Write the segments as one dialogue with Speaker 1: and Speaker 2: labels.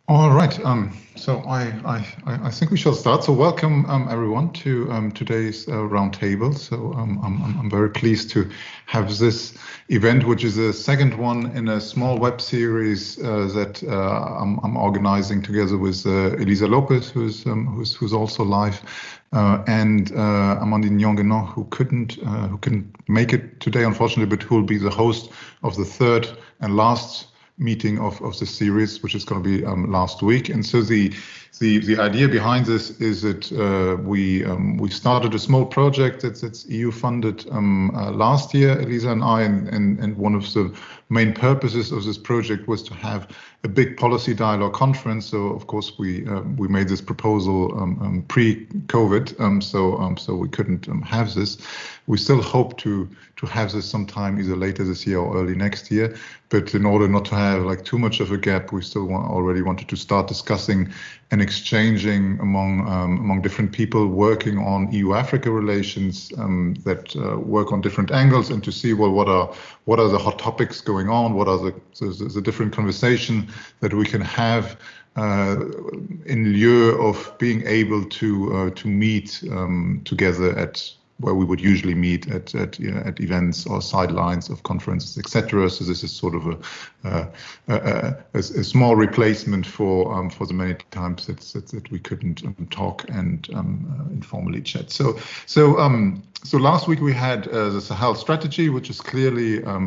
Speaker 1: All right. So I think we shall start. So welcome everyone to today's roundtable. So I'm very pleased to have this event, which is the second one in a small web series that I'm organizing together with Elisa Lopez, who's also live, and Amandine Nyongenon, who couldn't make it today, unfortunately, but who will be the host of the third and last meeting of the series, which is going to be last week. And so the idea behind this is that we started a small project that's EU funded last year, Elisa and I, and one of the main purposes of this project was to have a big policy dialogue conference. So of course we made this proposal pre-COVID, so we couldn't have this. We still hope to have this sometime either later this year or early next year. But in order not to have like too much of a gap, we still already wanted to start discussing and exchanging among different people working on EU-Africa relations that work on different angles, and to see, well, what are the hot topics going on, what are the different conversation that we can have in lieu of being able to meet together at where we would usually meet at events or sidelines of conferences, etc. So this is sort of a small replacement for the many times that we couldn't talk and informally chat. So last week we had the Sahel strategy, which is clearly a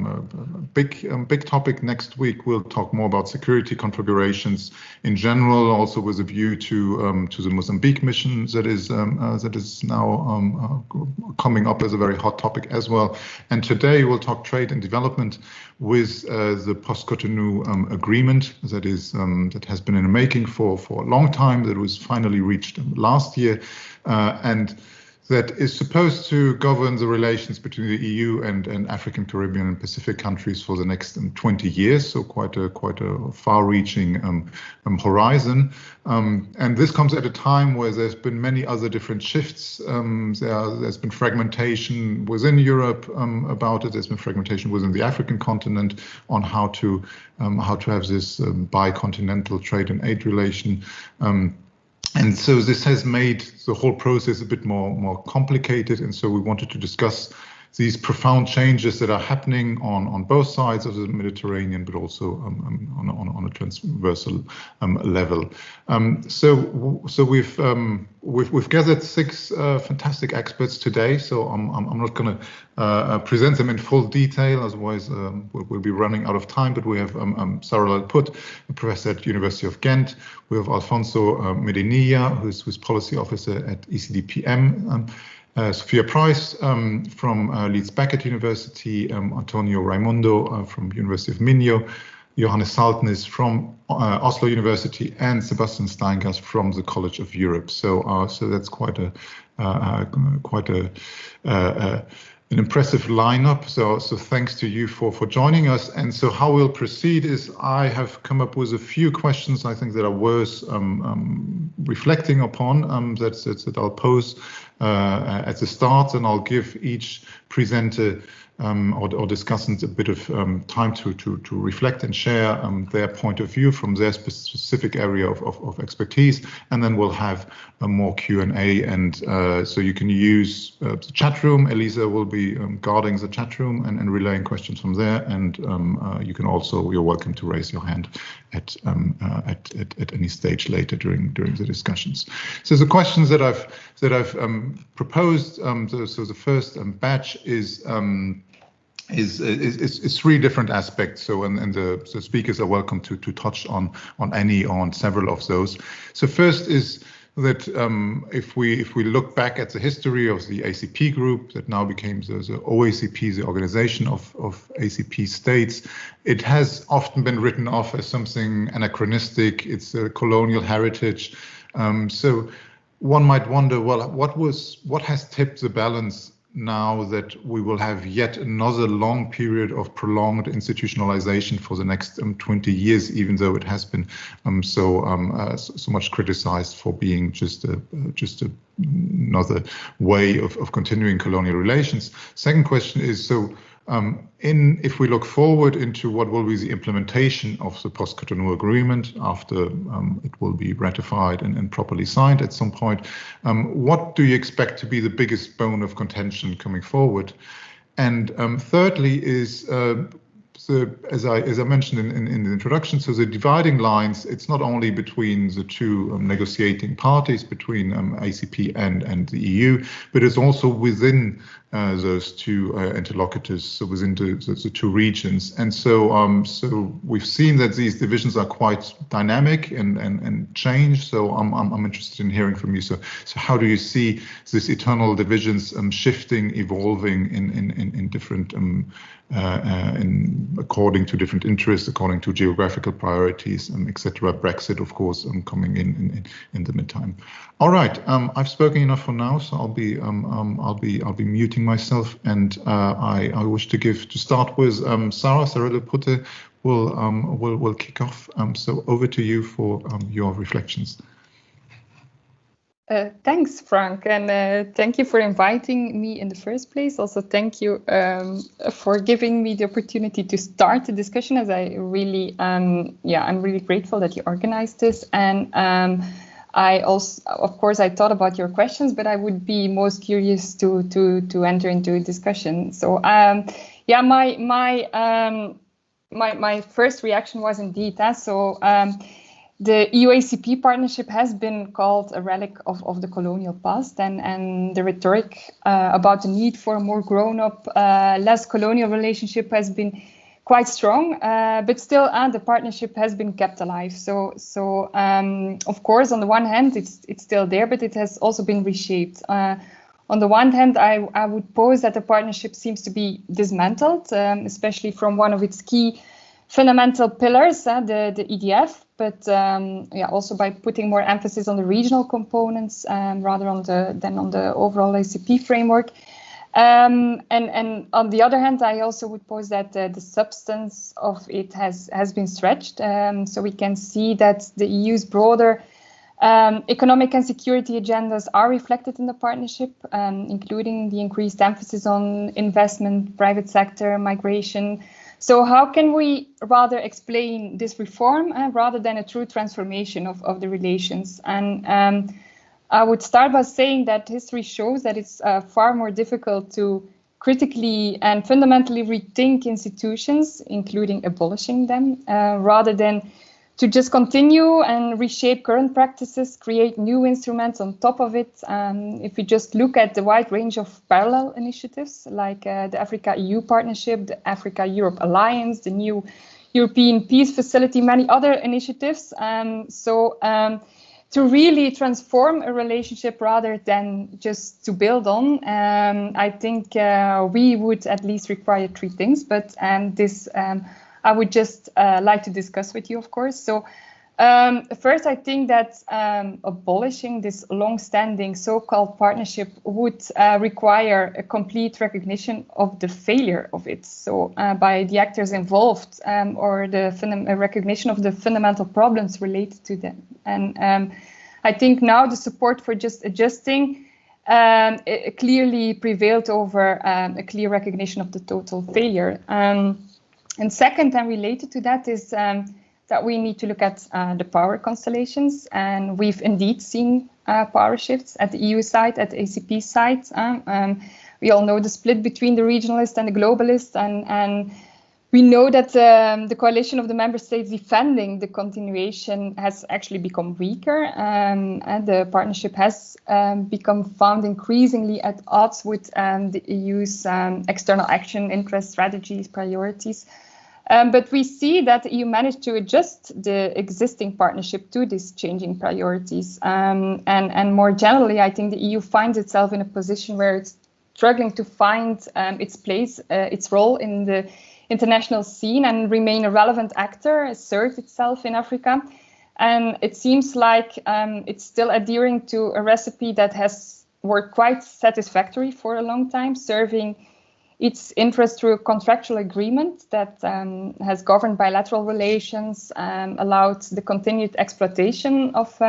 Speaker 1: big topic. Next week we'll talk more about security configurations in general, also with a view to the Mozambique mission that is now coming up as a very hot topic as well. And today we'll talk trade and development with the Post-Cotonou agreement that has been in the making for a long time, that was finally reached last year, and that is supposed to govern the relations between the EU and African, Caribbean, and Pacific countries for the next 20 years. So quite a far-reaching horizon. And this comes at a time where there's been many other different shifts. There's been fragmentation within Europe about it. There's been fragmentation within the African continent on how to have this bicontinental trade and aid relation. And so this has made the whole process a bit more complicated. And so we wanted to discuss these profound changes that are happening on both sides of the Mediterranean, but also on a transversal level. So we've gathered 6 fantastic experts today. So I'm not going to present them in full detail, otherwise we'll be running out of time. But we have Sarah Delputte, a professor at University of Ghent. We have Alfonso Medinilla, who's policy officer at ECDPM. Sophia Price from Leeds Beckett University, António Raimundo from University of Minho, Johanne Saltnes from Oslo University, and Sebastian Steingass from the College of Europe. So that's quite an impressive lineup. So thanks to you for joining us. And so how we'll proceed is I have come up with a few questions I think that are worth reflecting upon that I'll pose at the start, and I'll give each presenter or discussant a bit of time to reflect and share their point of view from their specific area of expertise, and then we'll have a more Q&A, and so you can use the chat room. Elisa will be guarding the chat room and relaying questions from there, and you can also, you're welcome to raise your hand at any stage later during the discussions. So the questions that I've proposed, so the first batch is 3 different aspects. So and the speakers are welcome to touch on any or on several of those. So first is that if we look back at the history of the ACP group that now became the OACP, the organization of ACP states, it has often been written off as something anachronistic. It's a colonial heritage. So one might wonder, well, what has tipped the balance now that we will have yet another long period of prolonged institutionalization for the next 20 years, even though it has been so much criticized for being just another way of continuing colonial relations. Second question is, so If we look forward into what will be the implementation of the Post-Cotonou agreement after it will be ratified and properly signed at some point, what do you expect to be the biggest bone of contention coming forward? And thirdly is, as I mentioned in the introduction, so the dividing lines, it's not only between the two negotiating parties, between ACP and the EU, but it's also within those two interlocutors, so within the two regions. And so so we've seen that these divisions are quite dynamic and change. So I'm interested in hearing from you. So how do you see these eternal divisions shifting, evolving in different according to different interests, according to geographical priorities, etc. Brexit, of course, coming in the meantime. All right, I've spoken enough for now, so I'll be muting myself, and I wish to start with Sarah Delputte will kick off. So over to you for your reflections.
Speaker 2: Thanks, Frank, and thank you for inviting me in the first place. Also, thank you for giving me the opportunity to start the discussion, as I really, I'm really grateful that you organized this. And I also, of course, I thought about your questions, but I would be most curious to enter into a discussion. So, my first reaction was indeed that. The EU-ACP partnership has been called a relic of the colonial past, and the rhetoric about the need for a more grown-up, less colonial relationship has been quite strong, but still the partnership has been kept alive. So of course, on the one hand, it's still there, but it has also been reshaped. On the one hand, I would pose that the partnership seems to be dismantled, especially from one of its key fundamental pillars, the EDF, but also by putting more emphasis on the regional components rather than on the overall ACP framework. And on the other hand, I also would pose that the substance of it has been stretched. So we can see that the EU's broader economic and security agendas are reflected in the partnership, including the increased emphasis on investment, private sector, migration. So how can we rather explain this reform rather than a true transformation of the relations? And I would start by saying that history shows that it's far more difficult to critically and fundamentally rethink institutions, including abolishing them, rather than to just continue and reshape current practices, create new instruments on top of it. If we just look at the wide range of parallel initiatives like the Africa-EU Partnership, the Africa-Europe Alliance, the new European Peace Facility, many other initiatives. To really transform a relationship rather than just to build on, I think we would at least require three things, but this I would just like to discuss with you, of course. So first, I think that abolishing this long-standing so-called partnership would require a complete recognition of the failure of it. So by the actors involved, or the recognition of the fundamental problems related to them. And I think now the support for just adjusting clearly prevailed over a clear recognition of the total failure. And second, and related to that, is that we need to look at the power constellations. And we've indeed seen power shifts at the EU side, at the ACP side. We all know the split between the regionalists and the globalists. And we know that the coalition of the member states defending the continuation has actually become weaker. And the partnership has become found increasingly at odds with the EU's external action, interests, strategies, priorities. But we see that the EU managed to adjust the existing partnership to these changing priorities. And more generally, I think the EU finds itself in a position where it's struggling to find its place, its role in the international scene and remain a relevant actor, assert itself in Africa. And it seems like it's still adhering to a recipe that has worked quite satisfactory for a long time, serving its interest through a contractual agreement that has governed bilateral relations, allowed the continued exploitation of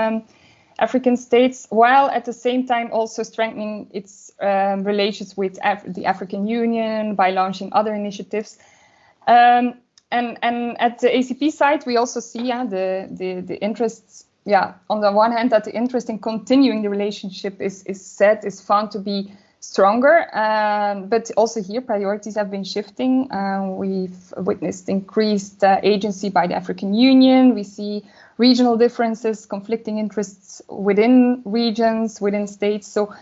Speaker 2: African states, while at the same time also strengthening its relations with the African Union by launching other initiatives. And at the ACP side, we also see the interests. On the one hand, that the interest in continuing the relationship is found to be stronger, but also here priorities have been shifting. We've witnessed increased agency by the African Union. We see regional differences, conflicting interests within regions, within states. So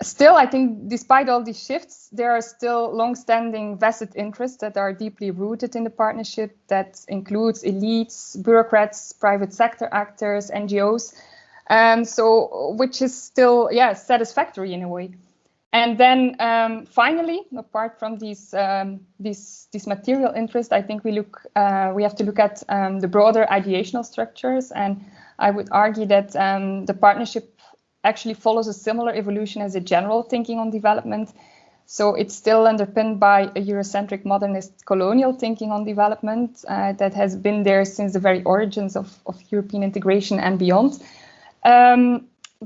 Speaker 2: still, I think despite all these shifts, there are still long-standing vested interests that are deeply rooted in the partnership. That includes elites, bureaucrats, private sector actors, NGOs. So which is still, satisfactory in a way. And then finally, apart from these material interest, I think we have to look at the broader ideational structures. And I would argue that the partnership actually follows a similar evolution as a general thinking on development. So it's still underpinned by a Eurocentric modernist colonial thinking on development that has been there since the very origins of European integration and beyond.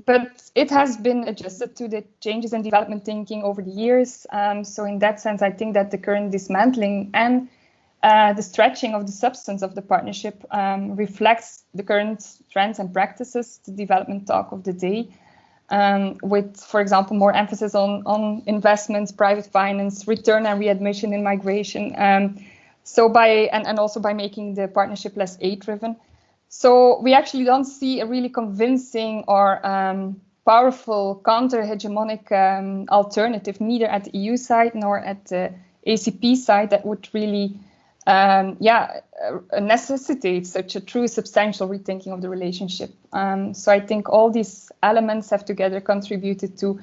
Speaker 2: But it has been adjusted to the changes in development thinking over the years. So in that sense, I think that the current dismantling and the stretching of the substance of the partnership reflects the current trends and practices, the development talk of the day, with, for example, more emphasis on investments, private finance, return and readmission in migration. And also by making the partnership less aid-driven. So we actually don't see a really convincing or powerful counter-hegemonic alternative, neither at the EU side nor at the ACP side, that would really necessitate such a true substantial rethinking of the relationship. So I think all these elements have together contributed to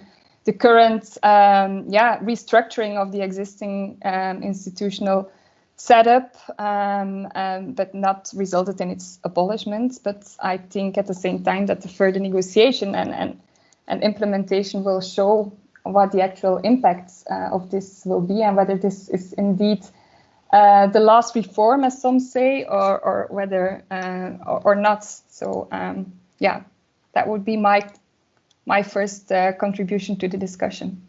Speaker 2: the current restructuring of the existing institutional setup, but not resulted in its abolishment. But I think at the same time that the further negotiation and implementation will show what the actual impacts of this will be, and whether this is indeed the last reform, as some say, or whether or not. So that would be my first contribution to the discussion.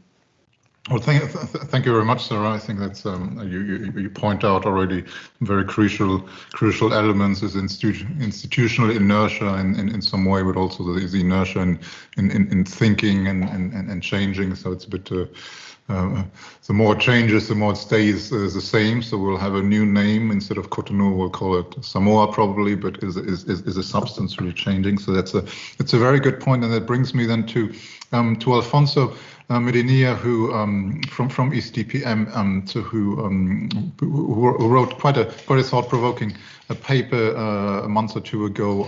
Speaker 1: Well, thank you very much, Sarah. I think that's you point out already very crucial elements is institutional inertia in some way, but also the inertia in thinking and changing. So it's a bit the more it changes, the more it stays the same. So we'll have a new name instead of Cotonou. We'll call it Samoa probably, but is a substance really changing? So it's a very good point, and that brings me then to Alfonso Medinilla, who from ECDPM, who wrote quite a thought-provoking paper a month or two ago,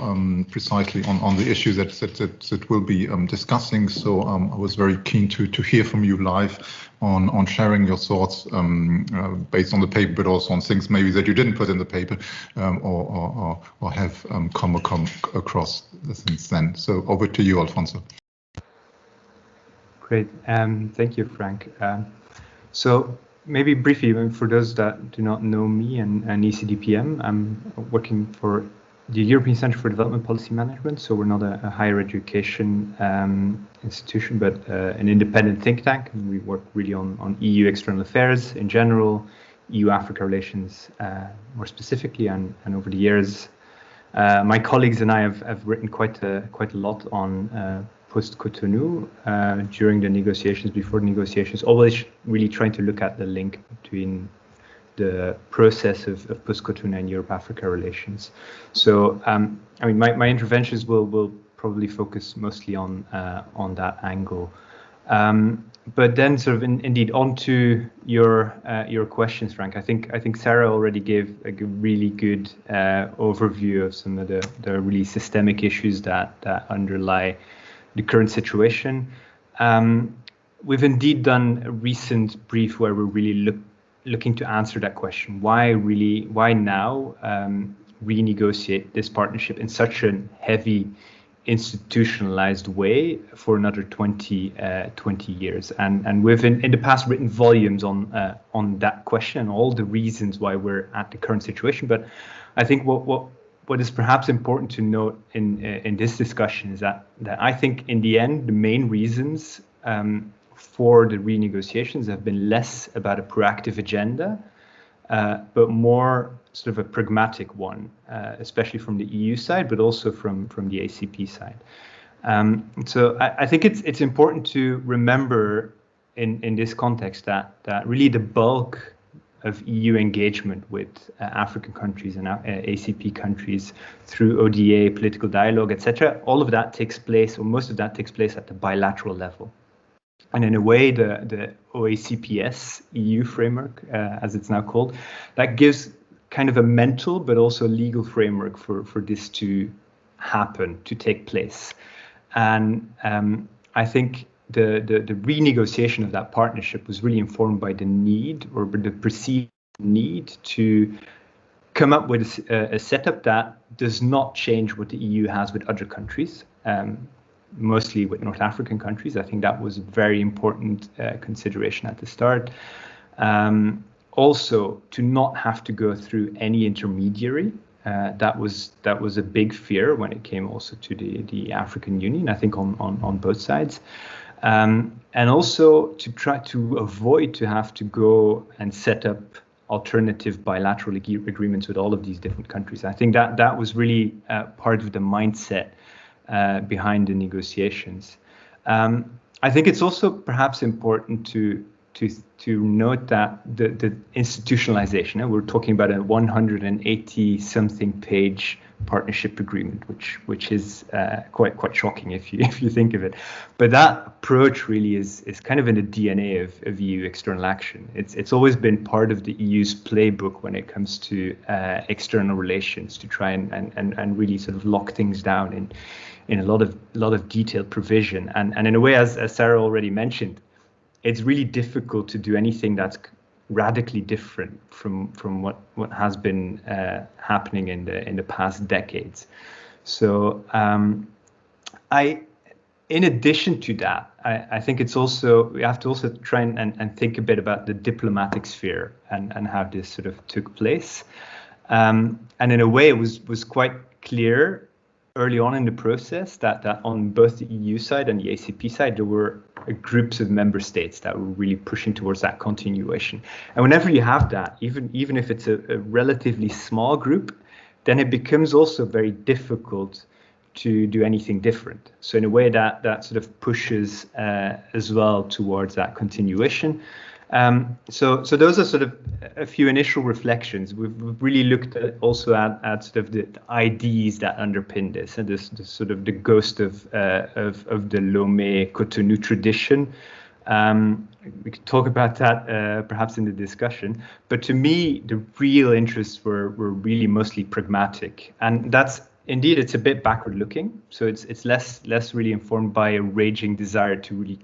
Speaker 1: precisely on the issue that we'll be discussing. So I was very keen to hear from you live on sharing your thoughts based on the paper, but also on things maybe that you didn't put in the paper or have come across since then. So over to you, Alfonso.
Speaker 3: Great. Thank you, Frank. So maybe briefly, for those that do not know me and ECDPM, I'm working for the European Centre for Development Policy Management. So we're not a higher education institution, but an independent think tank. And we work really on EU external affairs in general, EU-Africa relations more specifically, and over the years, my colleagues and I have written quite a lot on Post-Cotonou during the negotiations, before the negotiations, always really trying to look at the link between the process of Post-Cotonou and Europe-Africa relations. So, I mean, my interventions will probably focus mostly on that angle. But then, sort of, indeed, onto your questions, Frank. I think Sarah already gave a really good overview of some of the really systemic issues that underlie the current situation. We've indeed done a recent brief where we're really looking to answer that question. Why now renegotiate this partnership in such a heavy institutionalized way for another 20 years? And we've in the past written volumes on that question, all the reasons why we're at the current situation. But I think what what is perhaps important to note in this discussion is that I think in the end, the main reasons for the renegotiations have been less about a proactive agenda, but more sort of a pragmatic one, especially from the EU side, but also from the ACP side. So I think it's important to remember in this context that really the bulk of EU engagement with African countries and ACP countries through ODA, political dialogue, etc., all of that takes place, or most of that takes place at the bilateral level. And in a way, the OACPS EU framework, as it's now called, that gives kind of a mental but also legal framework for this to happen, to take place. And I think the renegotiation of that partnership was really informed by the need, or the perceived need, to come up with a setup that does not change what the EU has with other countries, mostly with North African countries. I think that was a very important consideration at the start. Also, to not have to go through any intermediary. That was a big fear when it came also to the African Union, I think on both sides. And also to try to avoid to have to go and set up alternative bilateral agreements with all of these different countries. I think that was really part of the mindset behind the negotiations. I think it's also perhaps important to note that the institutionalization, and we're talking about a 180-something page partnership agreement, which is quite shocking if you think of it. But that approach really is kind of in the DNA of EU external action. It's always been part of the EU's playbook when it comes to external relations, to try and really sort of lock things down in a lot of detailed provision. And in a way, as Sarah already mentioned, it's really difficult to do anything that's radically different from what has been happening in the past decades. So in addition to that, I think it's also, we have to also try and think a bit about the diplomatic sphere and how this sort of took place. And in a way, it was quite clear early on in the process that on both the EU side and the ACP side, there were groups of member states that were really pushing towards that continuation. And whenever you have that, even if it's a relatively small group, then it becomes also very difficult to do anything different. So in a way that sort of pushes as well towards that continuation. So those are sort of a few initial reflections. We've really looked at also at sort of the ideas that underpin this, and this sort of the ghost of the Lomé-Cotonou tradition. We could talk about that perhaps in the discussion. But to me, the real interests were really mostly pragmatic, and that's indeed, it's a bit backward looking. So it's less really informed by a raging desire to really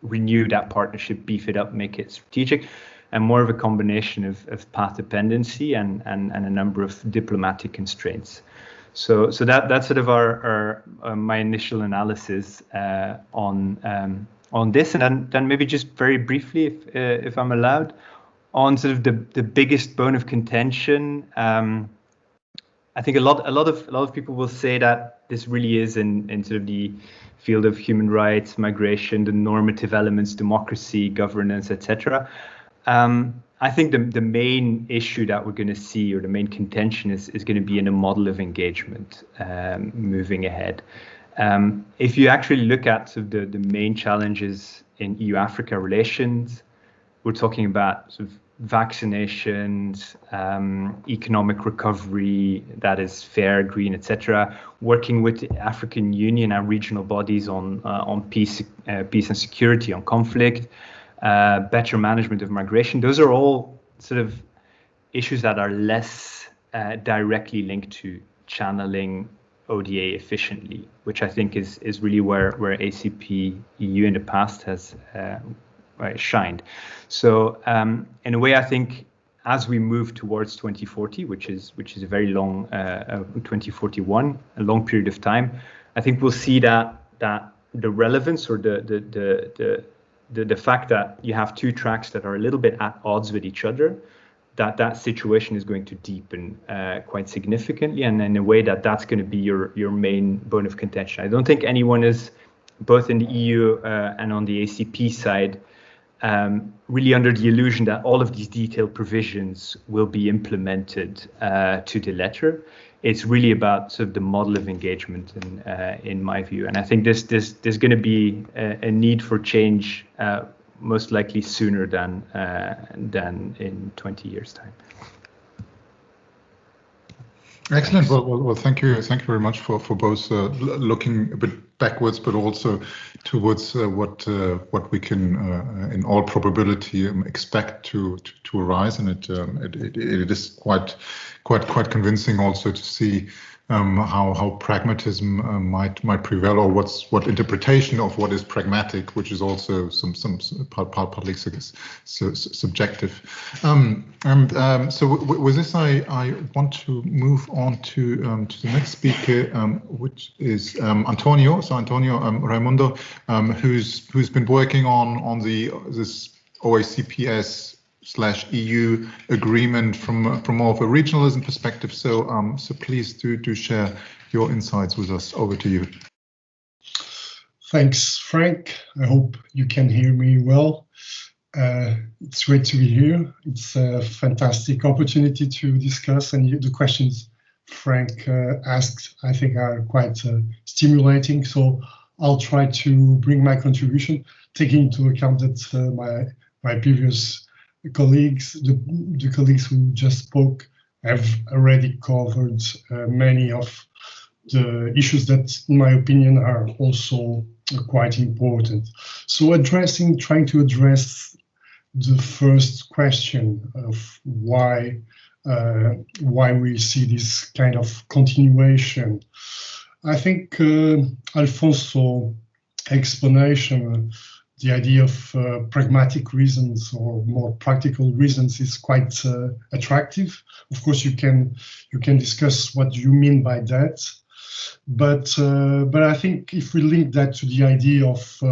Speaker 3: renew that partnership, beef it up, make it strategic, and more of a combination of path dependency and a number of diplomatic constraints. So that's sort of our my initial analysis on this, and then maybe just very briefly, if I'm allowed, on sort of the biggest bone of contention. I think a lot of people will say that this really is in sort of the field of human rights, migration, the normative elements, democracy, governance, etc. I think the main issue that we're going to see, or the main contention, is going to be in a model of engagement moving ahead. If you actually look at sort of the main challenges in EU-Africa relations, we're talking about sort of vaccinations, economic recovery that is fair, green, etc. Working with the African Union and regional bodies on peace and security, on conflict, better management of migration. Those are all sort of issues that are less directly linked to channeling ODA efficiently, which I think is really where ACP EU in the past has shined. So in a way, I think as we move towards 2040, which is a very long 2041, a long period of time, I think we'll see that the relevance, or the fact that you have two tracks that are a little bit at odds with each other, that situation is going to deepen quite significantly, and in a way that's going to be your main bone of contention. I don't think anyone is, both in the EU and on the ACP side, really under the illusion that all of these detailed provisions will be implemented to the letter. It's really about sort of the model of engagement, in my view. And I think there's going to be a need for change, most likely sooner than in 20 years' time.
Speaker 1: Excellent. Well, thank you very much for both looking a bit backwards, but also towards what we can, in all probability, expect to arise, and it is quite convincing also to see how pragmatism might prevail, or what interpretation of what is pragmatic, which is also partly subjective. So with this, I want to move on to the next speaker, which is António. So António Raimundo, who's been working on this OACPS/EU agreement from more of a regionalism perspective. So please do share your insights with us. Over to you.
Speaker 4: Thanks, Frank. I hope you can hear me well. It's great to be here. It's a fantastic opportunity to discuss, and the questions Frank asked, I think, are quite stimulating. So I'll try to bring my contribution, taking into account that my previous colleagues, the colleagues who just spoke, have already covered many of the issues that, in my opinion, are also quite important. So trying to address the first question of why we see this kind of continuation. I think Alfonso explanation, the idea of pragmatic reasons or more practical reasons, is quite attractive. Of course, you can discuss what you mean by that, but I think if we link that to the idea of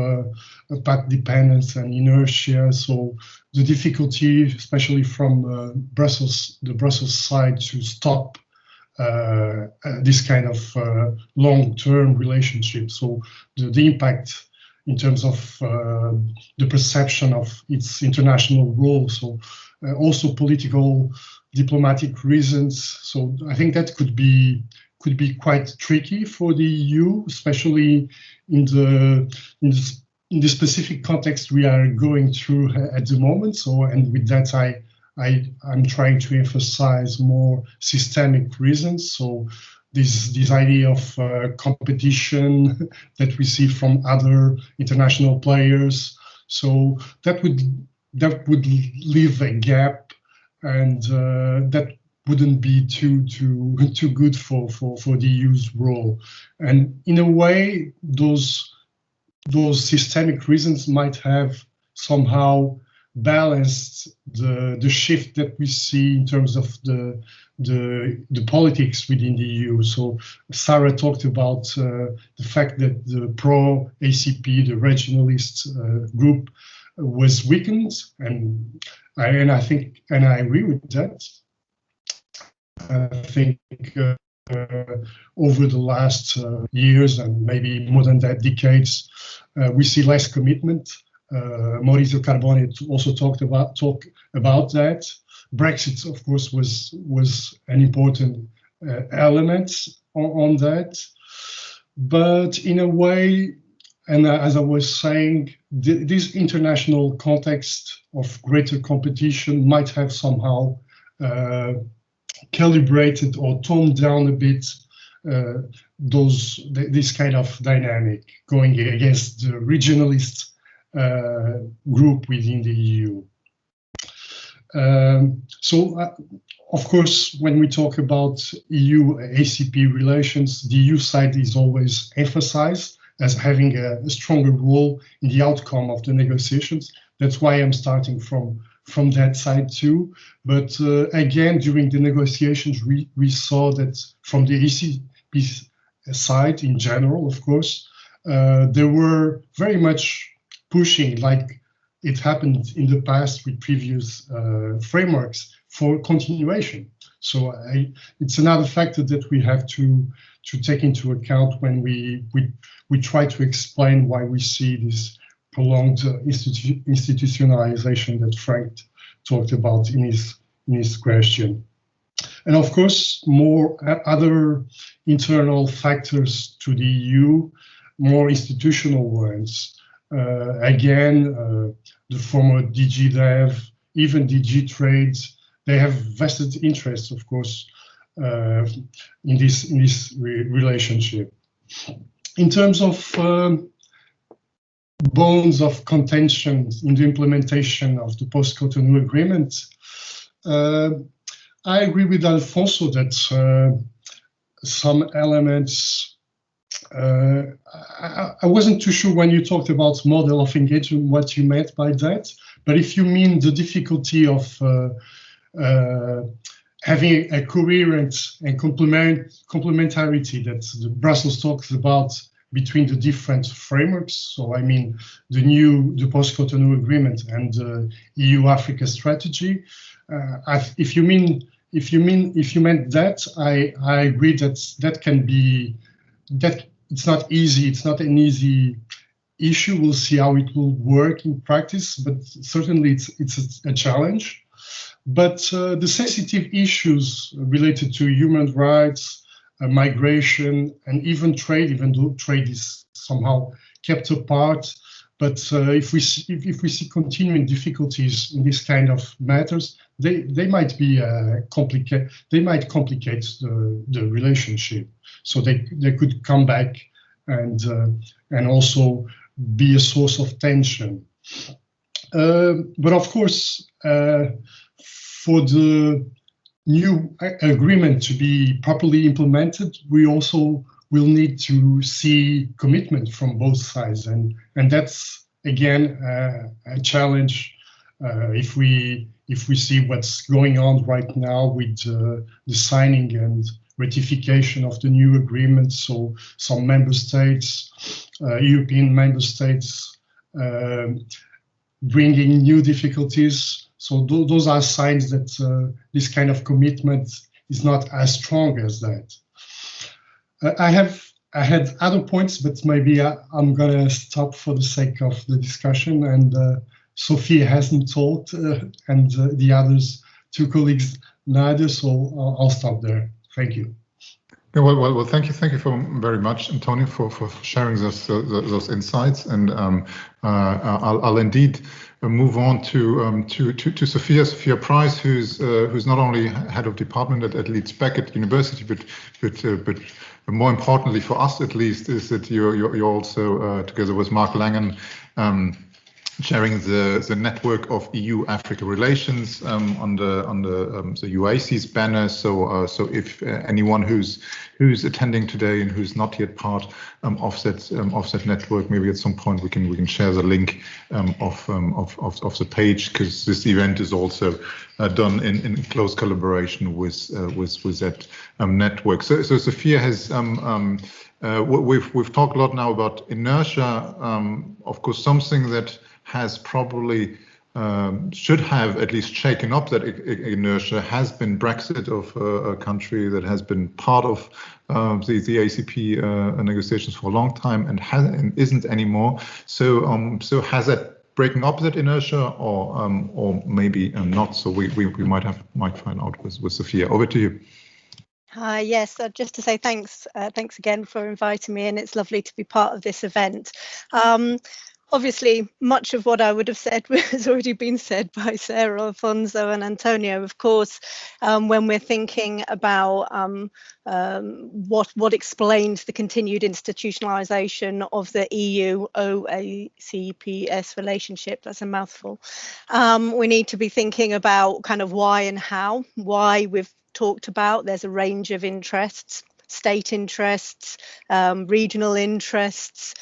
Speaker 4: path dependence and inertia, so the difficulty, especially from the Brussels side, to stop this kind of long-term relationship. So the impact in terms of the perception of its international role, so also political, diplomatic reasons. So I think that could be quite tricky for the EU, especially in the specific context we are going through at the moment. So, and with that, I'm trying to emphasize more systemic reasons. So this idea of competition that we see from other international players. So that would leave a gap, and that wouldn't be too good for the EU's role. And in a way, those systemic reasons might have somehow balanced the shift that we see in terms of the politics within the EU. So Sarah talked about the fact that the pro-ACP, the regionalist group, was weakened, and I agree with that. I think over the last years, and maybe more than that, decades, we see less commitment. Maurizio Carbone also talked about that. Brexit, of course, was an important element on that. But in a way, and as I was saying, this international context of greater competition might have somehow calibrated or toned down a bit this kind of dynamic going against the regionalist group within the EU. Of course, when we talk about EU-ACP relations, the EU side is always emphasized as having a stronger role in the outcome of the negotiations. That's why I'm starting from that side too. But again, during the negotiations, we saw that from the ACP side in general, of course, they were very much pushing, like it happened in the past with previous frameworks, for continuation. So it's another factor that we have to take into account when we try to explain why we see this prolonged institutionalization that Frank talked about in his question. And of course, more other internal factors to the EU, more institutional ones. Again, the former DG Dev, even DG Trades, they have vested interests, of course, in this relationship. In terms of bones of contention in the implementation of the Post-Cotonou agreement, I agree with Alfonso that some elements, I wasn't too sure when you talked about model of engagement what you meant by that, but if you mean the difficulty of having a coherent and complementarity that the Brussels talks about between the different frameworks, so I mean the Post-Cotonou agreement and the EU-Africa strategy. If you meant that, I agree that can be, that it's not easy. It's not an easy issue. We'll see how it will work in practice, but certainly it's a challenge. But the sensitive issues related to human rights, migration, and even trade, even though trade is somehow kept apart. But if we see continuing difficulties in this kind of matters, they might be complicate. They might complicate the relationship. So they could come back and also be a source of tension. But of course, for the new agreement to be properly implemented, we also will need to see commitment from both sides, and that's again a challenge if we see what's going on right now with the signing and ratification of the new agreement. So some member states, European member states, bringing new difficulties. So those are signs that this kind of commitment is not as strong as that. I had other points, but maybe I'm gonna stop for the sake of the discussion. And Sophia hasn't talked, and the others two colleagues neither. So I'll stop there. Thank you.
Speaker 1: Yeah, well, thank you very much, António, for sharing those insights, and I'll indeed move on to Sophia Price, who's not only head of department at Leeds Beckett University, but more importantly for us at least is that you're also together with Mark Langen chairing the network of EU-Africa relations on the UACES banner. So if anyone who's attending today and who's not yet part of that network, maybe at some point we can share the link of the page, because this event is also done in close collaboration with that network. So Sophia has we've talked a lot now about inertia. Of course, something that has probably should have at least shaken up that inertia has been Brexit, of a country that has been part of the ACP negotiations for a long time and isn't anymore. So has that breaking up that inertia, or maybe not? So we might find out with Sophia. Over to you.
Speaker 5: Hi, yes, just to say thanks again for inviting me, and it's lovely to be part of this event. Obviously, much of what I would have said has already been said by Sarah, Alfonso and António. Of course, when we're thinking about what explains the continued institutionalization of the EU-OACPS relationship, that's a mouthful, we need to be thinking about kind of why and how. Why, we've talked about, there's a range of interests. state interests, regional interests,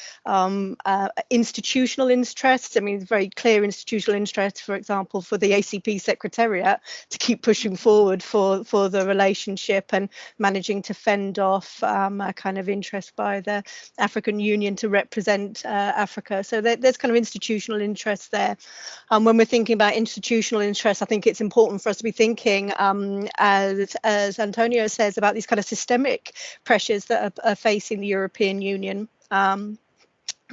Speaker 5: institutional interests. I mean, very clear institutional interests, for example, for the ACP Secretariat to keep pushing forward for the relationship and managing to fend off a kind of interest by the African Union to represent Africa. So there's kind of institutional interests there. When we're thinking about institutional interests, I think it's important for us to be thinking, as António says, about these kind of systemic pressures that are facing the European Union.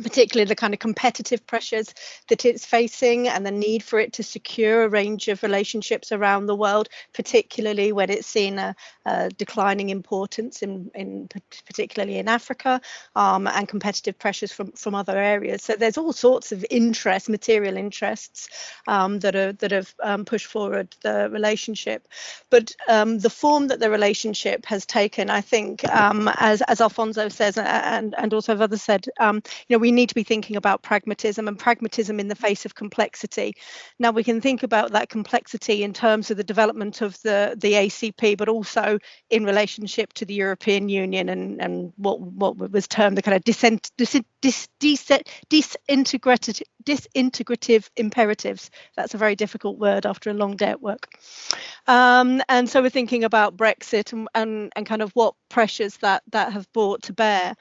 Speaker 5: Particularly the kind of competitive pressures that it's facing and the need for it to secure a range of relationships around the world, particularly when it's seen a declining importance in particularly in Africa, and competitive pressures from other areas. So there's all sorts of interests, material interests, that have pushed forward the relationship. But the form that the relationship has taken, I think, as Alfonso says, and also others said, we need to be thinking about pragmatism and pragmatism in the face of complexity. Now we can think about that complexity in terms of the development of the ACP, but also in relationship to the European Union and what was termed the kind of disintegrative imperatives. That's a very difficult word after a long day at work. And so we're thinking about Brexit and kind of what pressures that have brought to bear.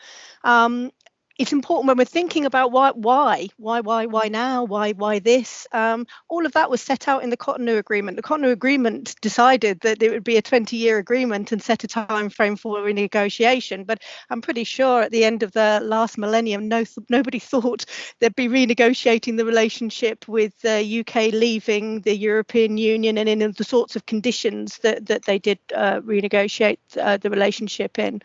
Speaker 5: It's important when we're thinking about why now, why this. All of that was set out in the Cotonou Agreement. The Cotonou Agreement decided that it would be a 20-year agreement and set a time frame for renegotiation. But I'm pretty sure at the end of the last millennium, nobody thought they'd be renegotiating the relationship with the UK leaving the European Union and in the sorts of conditions that they did renegotiate the relationship in.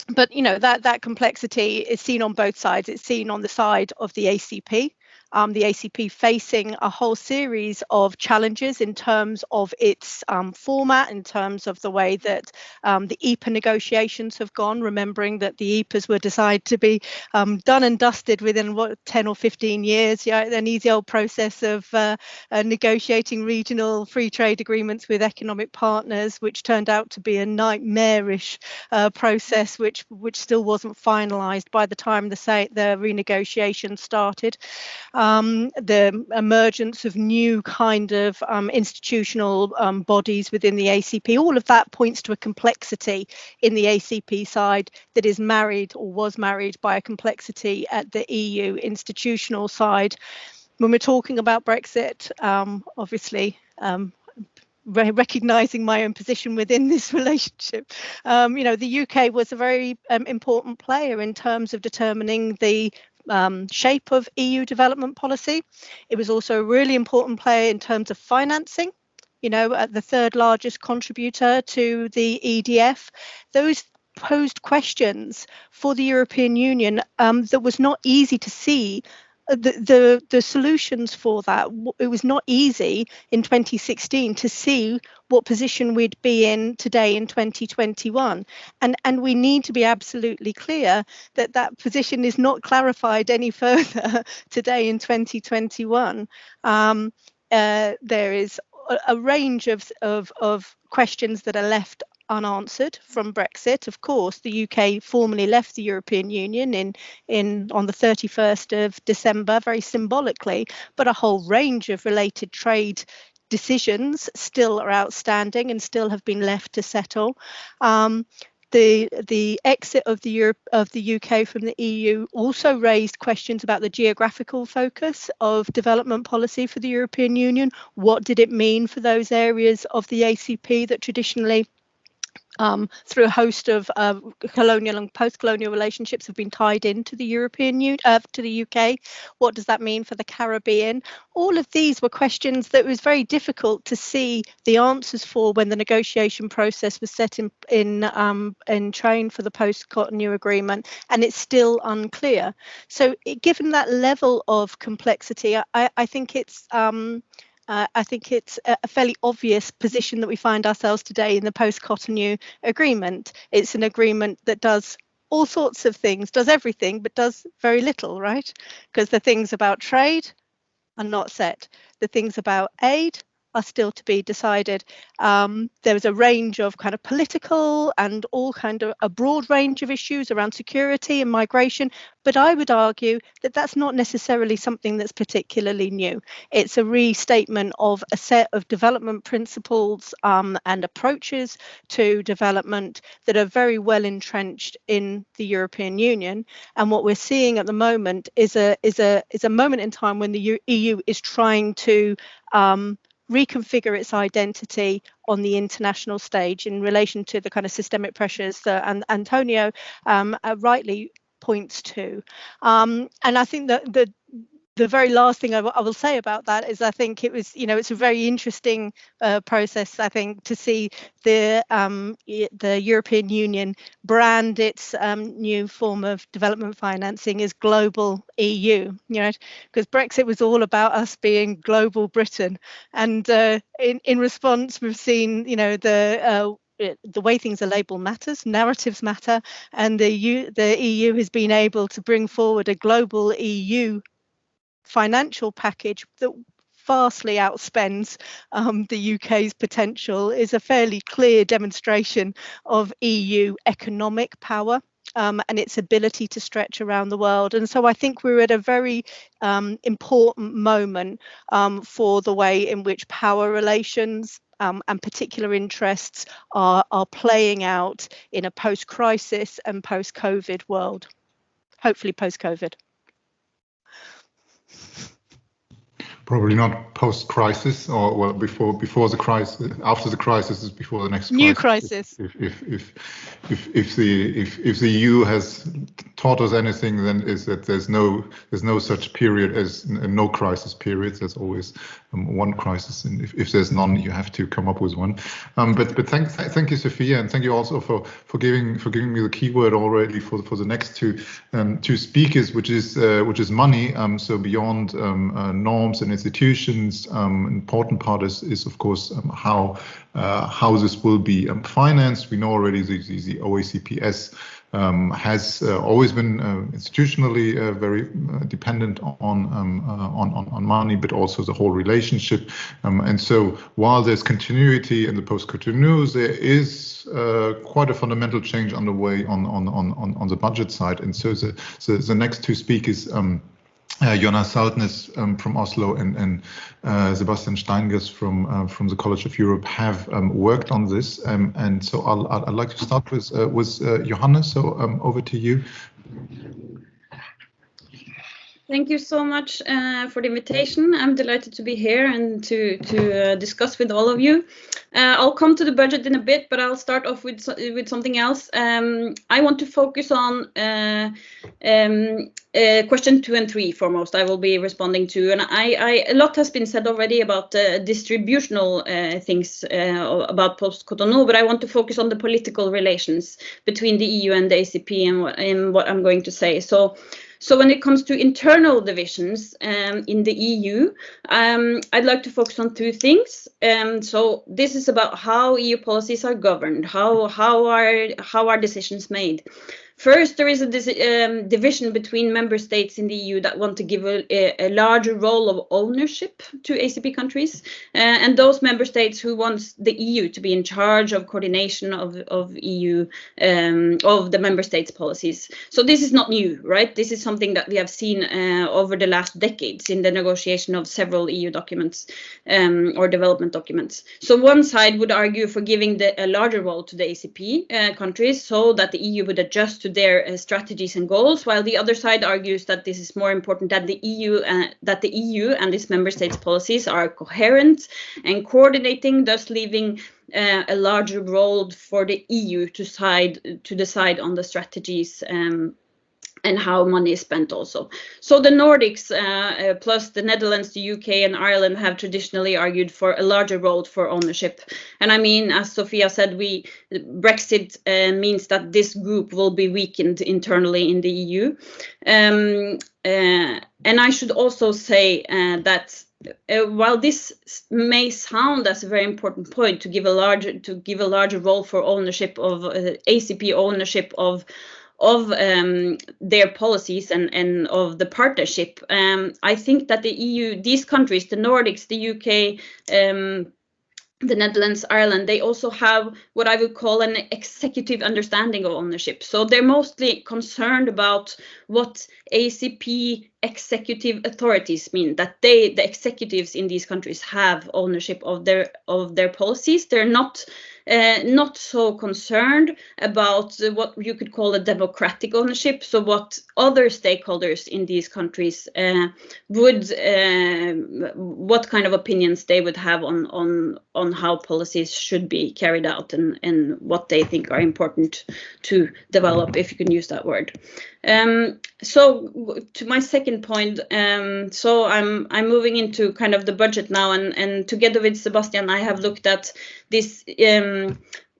Speaker 5: But that complexity is seen on both sides. It's seen on the side of the ACP facing a whole series of challenges in terms of its format, in terms of the way that the EPA negotiations have gone, remembering that the EPAs were decided to be done and dusted within 10 or 15 years. An easy old process of negotiating regional free trade agreements with economic partners, which turned out to be a nightmarish process, which still wasn't finalised by the time the renegotiation started. The emergence of new kind of institutional bodies within the ACP, all of that points to a complexity in the ACP side that is married or was married by a complexity at the EU institutional side. When we're talking about Brexit, obviously, recognising my own position within this relationship, the UK was a very important player in terms of determining the shape of EU development policy. It was also a really important player in terms of financing, the third largest contributor to the EDF. Those posed questions for the European Union that was not easy to see the solutions for that. It was not easy in 2016 to see what position we'd be in today in 2021. And we need to be absolutely clear that that position is not clarified any further today in 2021. There is a range of questions that are left unanswered from Brexit. Of course, the UK formally left the European Union on the 31st of December, very symbolically, but a whole range of related trade decisions still are outstanding and still have been left to settle. The exit of the UK from the EU also raised questions about the geographical focus of development policy for the European Union. What did it mean for those areas of the ACP that traditionally, through a host of colonial and post-colonial relationships, have been tied into the European Union, to the UK? What does that mean for the Caribbean? All of these were questions that was very difficult to see the answers for when the negotiation process was set in train for the Post-Cotonou agreement, and it's still unclear. So, given that level of complexity, I think it's a fairly obvious position that we find ourselves today in the Post-Cotonou agreement. It's an agreement that does all sorts of things, does everything, but does very little, right? Because the things about trade are not set. The things about aid are still to be decided. There is a range of kind of political and all kind of a broad range of issues around security and migration, but I would argue that that's not necessarily something that's particularly new. It's a restatement of a set of development principles and approaches to development that are very well entrenched in the European Union. And what we're seeing at the moment is a moment in time when the EU is trying to reconfigure its identity on the international stage in relation to the kind of systemic pressures that António rightly points to. And I think that the very last thing I will say about that is I think it was, it's a very interesting process, I think, to see the European Union brand its new form of development financing as global EU, because Brexit was all about us being global Britain. And in response, we've seen, the way things are labelled matters, narratives matter, and the EU has been able to bring forward a global EU financial package that vastly outspends the UK's potential, is a fairly clear demonstration of EU economic power and its ability to stretch around the world. And so I think we're at a very important moment for the way in which power relations and particular interests are playing out in a post-crisis and post-COVID world, hopefully post-COVID.
Speaker 1: Probably not post-crisis, or well, before the crisis. After the crisis is before the next
Speaker 5: new crisis.
Speaker 1: If the EU has taught us anything, then is that there's no such period as no crisis periods. There's always one crisis, and if there's none, you have to come up with one. But thank you, Sophia, and thank you also for giving me the keyword already for the next two speakers, which is money. So beyond norms and institutions, important part is of course how this will be financed. We know already the OACPS has always been institutionally very dependent on money, but also the whole relationship. And so while there's continuity in the Post-Cotonou, there is quite a fundamental change underway on the budget side. And so the next two speakers, Johanne Saltnes from Oslo and Sebastian Steingass from the College of Europe have worked on this, and so I'd like to start with Johanne. So over to you.
Speaker 6: Thank you so much for the invitation. I'm delighted to be here and to discuss with all of you. I'll come to the budget in a bit, but I'll start off with something else. I want to focus on question 2 and 3 foremost. I will be responding to, and a lot has been said already about distributional things about Post-Cotonou, but I want to focus on the political relations between the EU and the ACP and what I'm going to say. So when it comes to internal divisions in the EU, I'd like to focus on 2 things. So this is about how EU policies are governed, how are decisions made. First, there is a division between member states in the EU that want to give a larger role of ownership to ACP countries, and those member states who want the EU to be in charge of coordination of EU of the member states' policies. So this is not new, right? This is something that we have seen over the last decades in the negotiation of several EU documents or development documents. So one side would argue for giving a larger role to the ACP countries so that the EU would adjust to their strategies and goals, while the other side argues that this is more important that the EU and its member states' policies are coherent and coordinating, thus leaving a larger role for the EU to decide on the strategies and how money is spent also. So the Nordics plus the Netherlands, the UK and Ireland have traditionally argued for a larger role for ownership. And I mean, as Sophia said, Brexit means that this group will be weakened internally in the EU. And I should also say that while this may sound as a very important point to give a larger role for ownership of ACP ownership of their policies and of the partnership. I think that the EU, these countries, the Nordics, the UK, the Netherlands, Ireland, they also have what I would call an executive understanding of ownership. So they're mostly concerned about what ACP executive authorities mean, that the executives in these countries have ownership of their policies. They're not so concerned about what you could call a democratic ownership. So what other stakeholders in these countries what kind of opinions they would have on how policies should be carried out and what they think are important to develop, if you can use that word. So to my second point, so I'm moving into kind of the budget now, and together with Sebastian, I have looked at this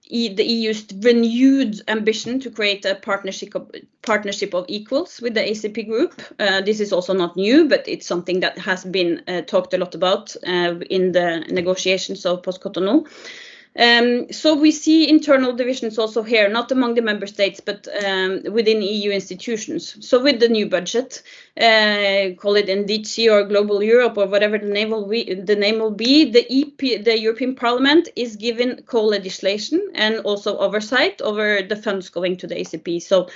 Speaker 6: the EU's renewed ambition to create a partnership of equals with the ACP group. This is also not new, but it's something that has been talked a lot about in the negotiations of Post-Cotonou. So we see internal divisions also here, not among the member states, but within EU institutions. So with the new budget, call it NDC or Global Europe or whatever the name will be, the European Parliament is given co-legislation and also oversight over the funds going to the ACP. So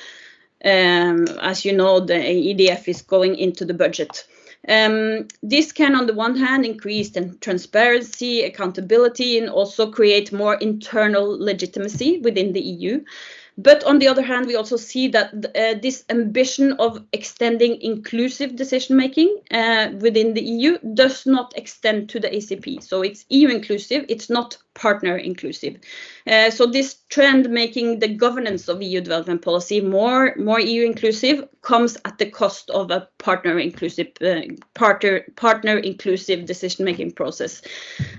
Speaker 6: as you know, the EDF is going into the budget. This can, on the one hand, increase transparency, accountability, and also create more internal legitimacy within the EU. But on the other hand, we also see that this ambition of extending inclusive decision-making within the EU does not extend to the ACP. So it's EU inclusive, it's not partner inclusive. So this trend making the governance of EU development policy more EU inclusive comes at the cost of a partner inclusive decision-making process.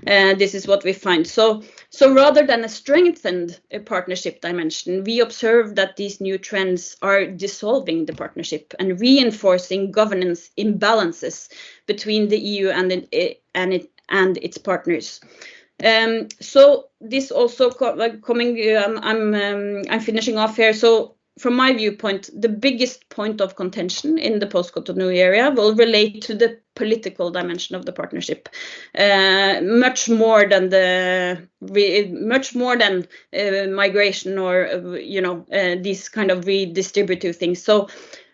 Speaker 6: This is what we find. So rather than a strengthened partnership dimension, we observe that these new trends are dissolving the partnership and reinforcing governance imbalances between the EU and its partners. So this also I'm finishing off here. So from my viewpoint, the biggest point of contention in the post-Cotonou area will relate to the political dimension of the partnership, much more than migration or these kind of redistributive things. So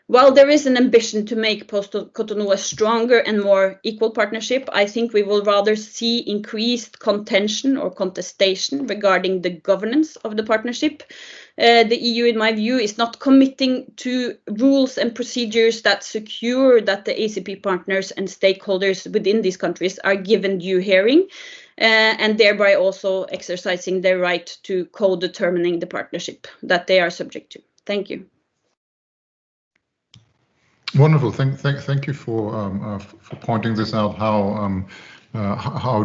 Speaker 6: while there is an ambition to make Post-Cotonou a stronger and more equal partnership, I think we will rather see increased contention or contestation regarding the governance of the partnership. The EU, in my view, is not committing to rules and procedures that secure that the ACP partners and stakeholders within these countries are given due hearing, and thereby also exercising their right to co-determining the partnership that they are subject to. Thank you.
Speaker 1: Wonderful. Thank you for pointing this out. How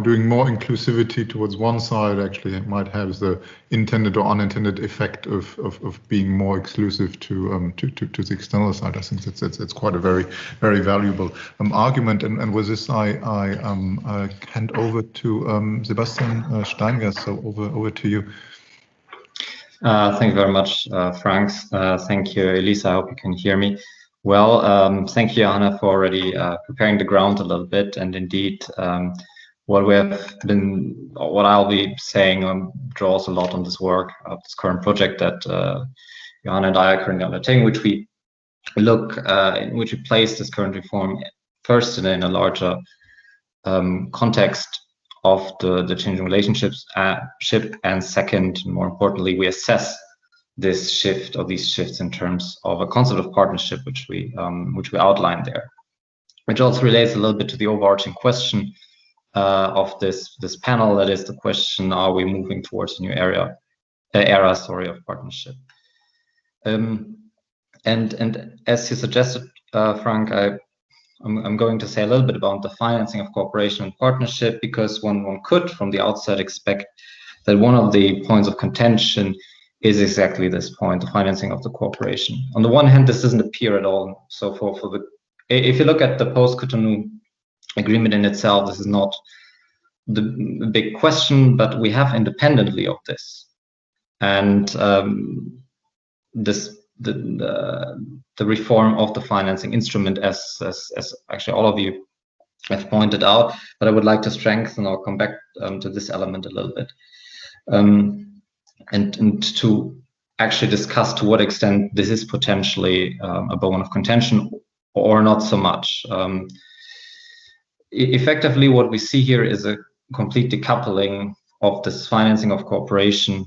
Speaker 1: doing more inclusivity towards one side actually might have the intended or unintended effect of being more exclusive to the external side. I think it's quite a very valuable argument. And with this, I hand over to Sebastian Steingass. So over to you.
Speaker 7: Thank you very much, Frank. Thank you, Elisa. I hope you can hear me well. Thank you, Johanne, for already preparing the ground a little bit. And indeed, what I'll be saying draws a lot on this work of this current project that Johanne and I are currently undertaking, which we look in which we place this current reform first in a larger context of the changing relationships, and second, more importantly, we assess this shift or these shifts in terms of a concept of partnership, which we outlined there, which also relates a little bit to the overarching question of this panel. That is the question: are we moving towards a new era of partnership? And as you suggested, Frank, I'm going to say a little bit about the financing of cooperation and partnership, because one could from the outset expect that one of the points of contention is exactly this point, the financing of the cooperation. On the one hand, this doesn't appear at all. So if you look at the Post-Cotonou agreement in itself, this is not the big question, but we have independently of this. And this the reform of the financing instrument, as actually all of you have pointed out. But I would like to strengthen or come back to this element a little bit, and to actually discuss to what extent this is potentially a bone of contention or not so much. Effectively, what we see here is a complete decoupling of this financing of cooperation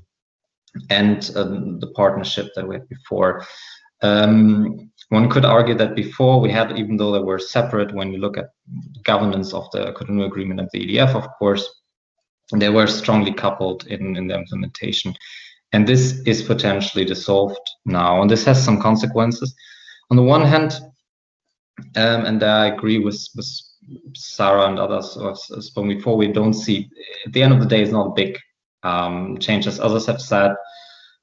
Speaker 7: and the partnership that we had before. One could argue that before we had, even though they were separate, when you look at governance of the Cotonou Agreement and the EDF, of course, they were strongly coupled in the implementation. And this is potentially dissolved now. And this has some consequences. On the one hand, and I agree with Sarah and others who have spoken before, we don't see, at the end of the day, it's not a big change. As others have said,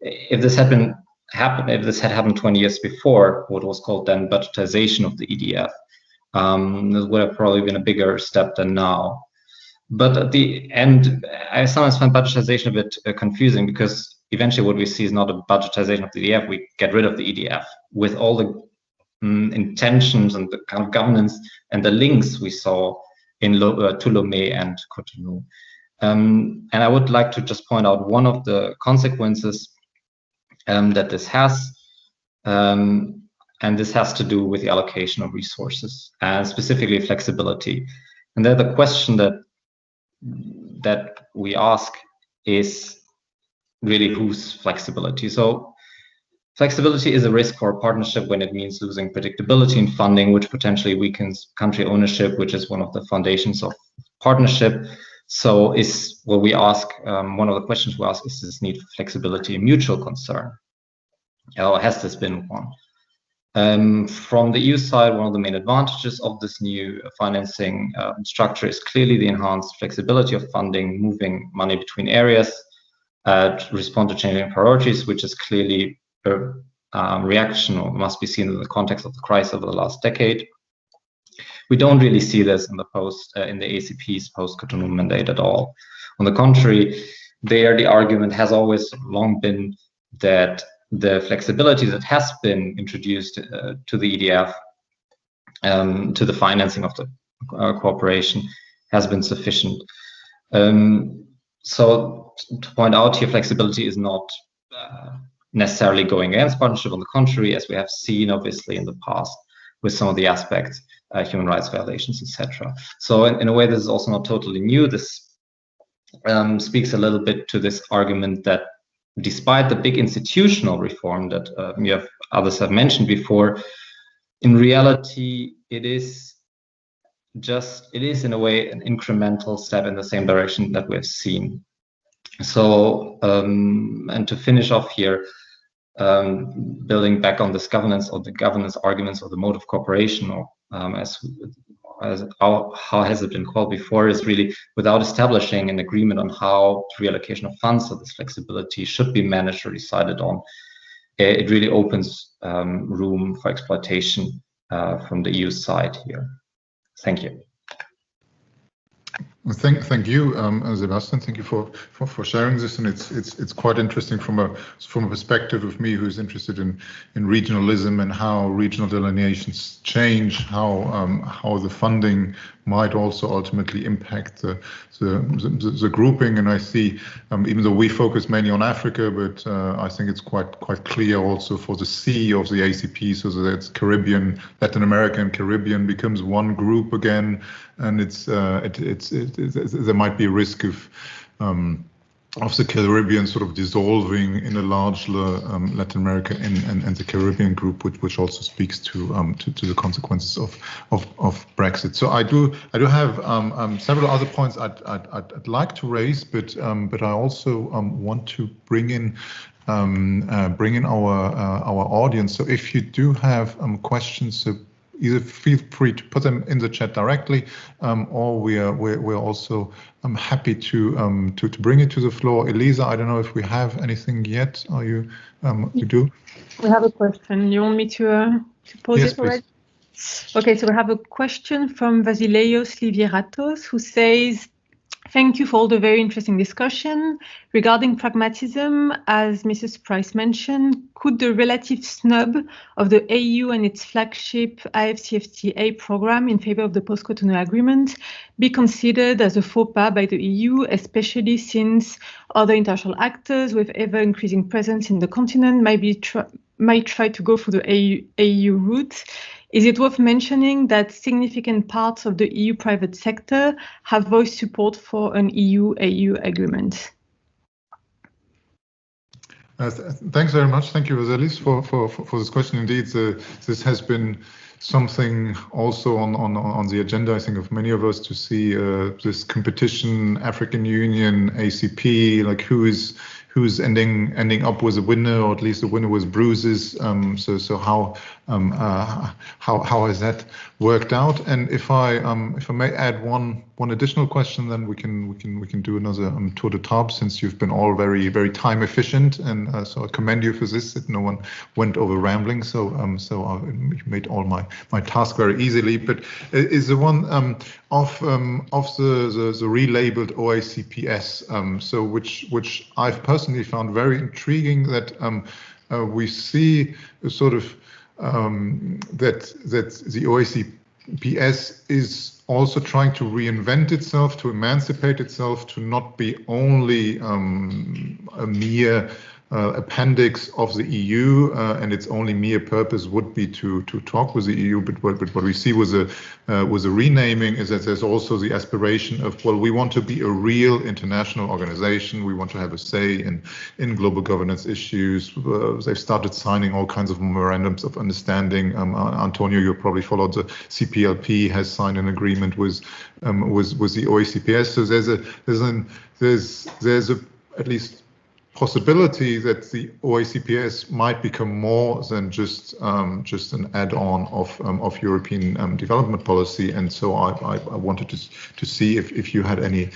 Speaker 7: if this had happened 20 years before, what was called then budgetization of the EDF, this would have probably been a bigger step than now. But at the end, I sometimes find budgetization a bit confusing, because eventually what we see is not a budgetization of the EDF. We get rid of the EDF with all the intentions and the kind of governance and the links we saw in to Lomé and Cotonou. And I would like to just point out one of the consequences that this has, and this has to do with the allocation of resources, and specifically flexibility. And then the question that we ask is really, whose flexibility? So flexibility is a risk for a partnership when it means losing predictability in funding, which potentially weakens country ownership, which is one of the foundations of partnership. So is what we ask, one of the questions we ask, is this need for flexibility a mutual concern? Or has this been one? From the EU side, one of the main advantages of this new financing structure is clearly the enhanced flexibility of funding, moving money between areas to respond to changing priorities, which is clearly a reaction, or must be seen in the context of the crisis over the last decade. We don't really see this in the ACP's post-Cotonou mandate at all. On the contrary, there the argument has always long been that the flexibility that has been introduced to the EDF, to the financing of the cooperation, has been sufficient. So to point out here, flexibility is not necessarily going against partnership. On the contrary, as we have seen obviously in the past with some of the aspects, human rights violations, etc. So in a way, this is also not totally new. This speaks a little bit to this argument that despite the big institutional reform that others have mentioned before, in reality, it is in a way an incremental step in the same direction that we have seen. So, and to finish off here, building back on this governance or the governance arguments or the mode of cooperation, or how has it been called before, is really without establishing an agreement on how the reallocation of funds or this flexibility should be managed or decided on, it really opens room for exploitation from the EU side here. Thank you.
Speaker 1: Thank you, Sebastian. Thank you for sharing this, and it's quite interesting from a perspective of me who's interested in regionalism and how regional delineations change, how the funding might also ultimately impact the grouping. And I see, even though we focus mainly on Africa, but I think it's quite clear also for the C of the ACP, so that Caribbean, Latin America, and Caribbean becomes one group again, and there might be a risk of the Caribbean sort of dissolving in a larger Latin America and the Caribbean group, which also speaks to the consequences of Brexit. So I do have several other points I'd like to raise, but I also want to bring in our audience. So if you do have questions, either feel free to put them in the chat directly, or we're also happy to bring it to the floor. Elisa, I don't know if we have anything yet. Are you? You do?
Speaker 8: We have a question. You want me to pose it already?
Speaker 1: Please.
Speaker 8: Okay, so we have a question from Vasileios Livieratos, who says, Thank you for all the very interesting discussion. Regarding pragmatism, as Mrs. Price mentioned, could the relative snub of the AU and its flagship AFCFTA program in favor of the Post-Cotonou agreement be considered as a faux pas by the EU, especially since other international actors with ever-increasing presence in the continent might try to go through the AU route? Is it worth mentioning that significant parts of the EU private sector have voiced support for an EU-AU agreement?
Speaker 1: Thanks very much. Thank you, Vaselis, for this question. Indeed, this has been something also on the agenda, I think, of many of us, to see this competition, African Union, ACP, like who's ending up with a winner, or at least a winner with bruises. So how has that worked out? And if I may add one additional question, then we can do another tour de table, since you've been all very time efficient, and so I commend you for this, that no one went over rambling. So I made all my task very easily. But is the one of the relabeled OACPS, so which I've personally found very intriguing, that we see a sort of that the OACPS is also trying to reinvent itself, to emancipate itself, to not be only a mere appendix of the EU, and its only mere purpose would be to talk with the EU. But what we see with a renaming is that there's also the aspiration of, well, we want to be a real international organization. We want to have a say in global governance issues. They've started signing all kinds of memorandums of understanding. António, you probably followed, the CPLP has signed an agreement with the OACPS. So there's a at least possibility that the OACPS might become more than just an add-on of European development policy. And so I wanted to see if you had any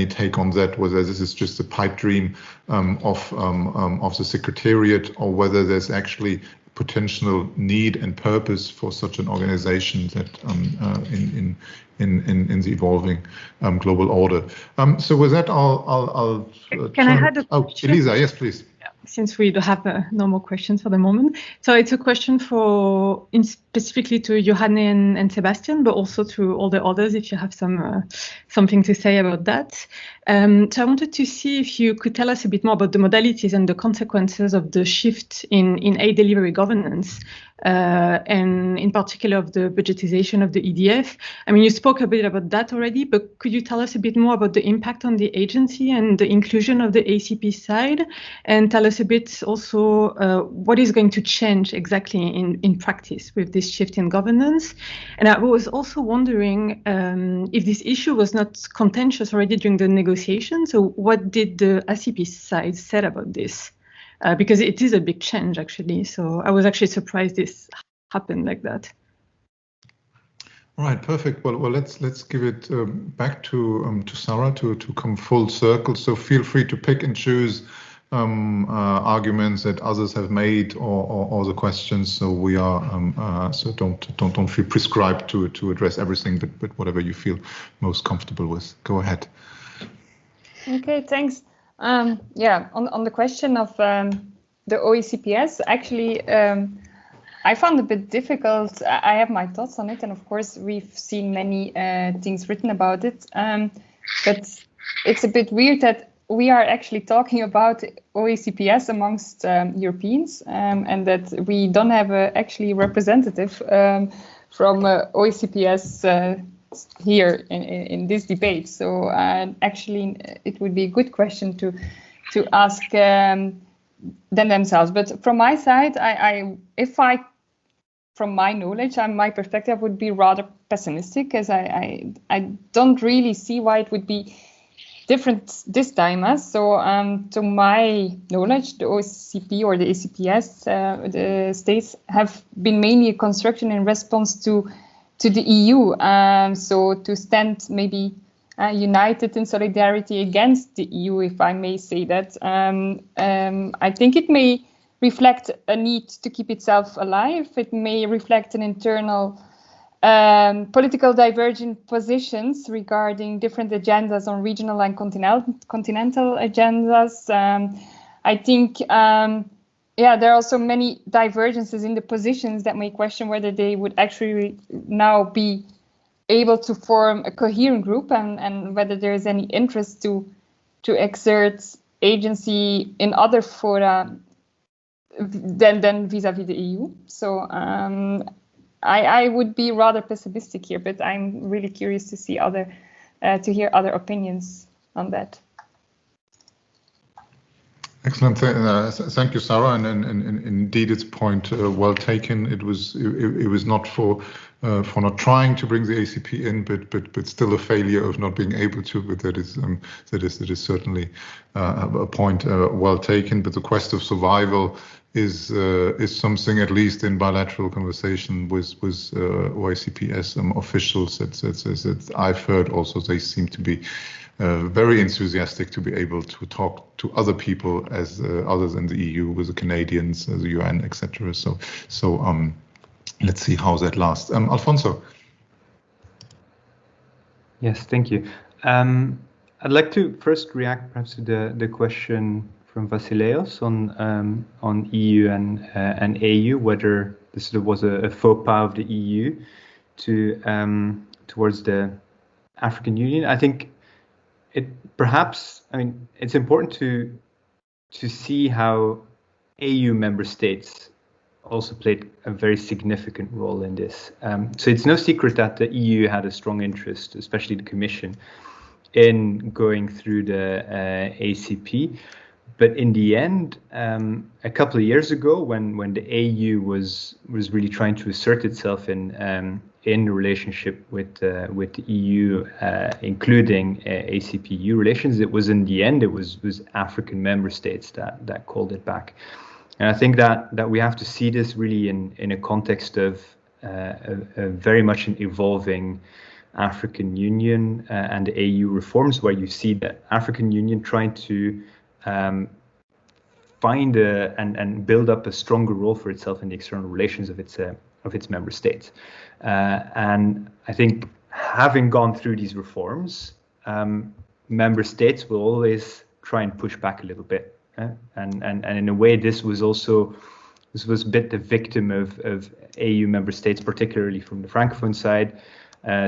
Speaker 1: take on that, whether this is just a pipe dream of the Secretariat, or whether there's actually potential need and purpose for such an organization that in the evolving global order. So with that, I'll
Speaker 8: Can I add a question?
Speaker 1: Elisa, yes, please.
Speaker 8: Since we don't have no more questions for the moment. So it's a question specifically to Johanne and Sebastian, but also to all the others, if you have something to say about that. So I wanted to see if you could tell us a bit more about the modalities and the consequences of the shift in aid delivery governance, and in particular of the budgetization of the EDF. I mean, you spoke a bit about that already, but could you tell us a bit more about the impact on the agency and the inclusion of the ACP side, and tell us a bit also what is going to change exactly in practice with this shift in governance? And I was also wondering if this issue was not contentious already during the negotiations. So what did the ACP side say about this? Because it is a big change, actually. So I was actually surprised this happened like that.
Speaker 1: All right, perfect. Well, let's give it back to Sarah to come full circle. So feel free to pick and choose arguments that others have made, or the questions. So we are so don't feel prescribed to address everything, but whatever you feel most comfortable with. Go ahead.
Speaker 2: Okay, thanks. Yeah, on the question of the OACPS, actually, I found it a bit difficult. I have my thoughts on it, and of course, we've seen many things written about it. But it's a bit weird that we are actually talking about OACPS amongst Europeans, and that we don't have actually representative from OACPS here in this debate. So actually, it would be a good question to ask them themselves. But from my side, from my knowledge and my perspective, would be rather pessimistic, as I don't really see why it would be different this time. So to my knowledge, the OCP or the ACPS, the states have been mainly a construction in response to the EU, so to stand maybe united in solidarity against the EU, if I may say that. I think it may reflect a need to keep itself alive. It may reflect an internal political divergent positions regarding different agendas on regional and continental agendas. I think, there are also many divergences in the positions that may question whether they would actually now be able to form a coherent group, and whether there is any interest to exert agency in other fora than vis-a-vis the EU. So I would be rather pessimistic here, but I'm really curious to see to hear other opinions on that.
Speaker 1: Excellent. Thank you, Sarah. And indeed, it's point well taken. It was not for not trying to bring the ACP in, but still a failure of not being able to. But that is certainly a point well taken. But the quest of survival is something, at least in bilateral conversation with OICPS officials that I've heard. Also, they seem to be very enthusiastic to be able to talk to other people as other than the EU, with the Canadians, the UN, etc. So let's see how that lasts. Alfonso.
Speaker 3: Yes, thank you. I'd like to first react perhaps to the question from Vasileios on EU and AU, whether this sort of was a faux pas of the EU towards the African Union. I think it's important to see how AU member states also played a very significant role in this. So it's no secret that the EU had a strong interest, especially the Commission, in going through the ACP. But in the end, a couple of years ago, when the AU was really trying to assert itself in the relationship with the EU, including ACP-EU relations, it was in the end it was African member states that called it back. And I think that we have to see this really in a context of a very much an evolving African Union and the AU reforms, where you see the African Union trying to find and build up a stronger role for itself in the external relations of its member states. And I think, having gone through these reforms, member states will always try and push back a little bit. And in a way, this was a bit the victim of AU member states, particularly from the Francophone side,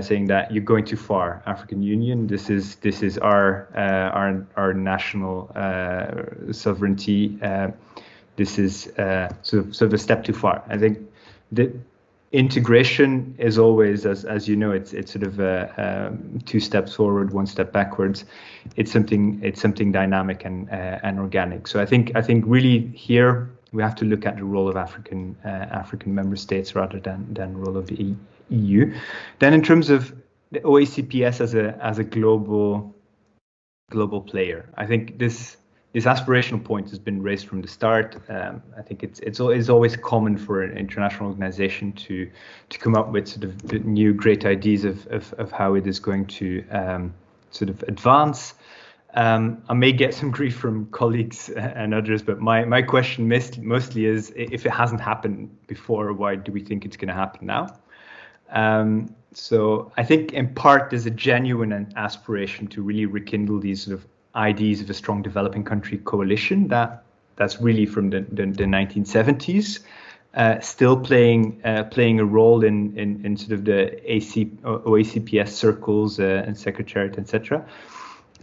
Speaker 3: saying that you're going too far, African Union. This is our national sovereignty. This is sort of a step too far. I think the integration is always, as you know, it's sort of 2 steps forward, 1 step backwards. It's something dynamic and organic. So I think really here we have to look at the role of African member states rather than the role of the EU. Then, in terms of the OACPS as a global player, I think this aspirational point has been raised from the start. I think it's always common for an international organization to come up with sort of the new great ideas of how it is going to sort of advance. I may get some grief from colleagues and others, but my question mostly is, if it hasn't happened before, why do we think it's going to happen now? So I think in part there's a genuine aspiration to really rekindle these sort of ideas of a strong developing country coalition that's really from the 1970s, still playing a role in sort of the OACPS circles and secretariat, etc.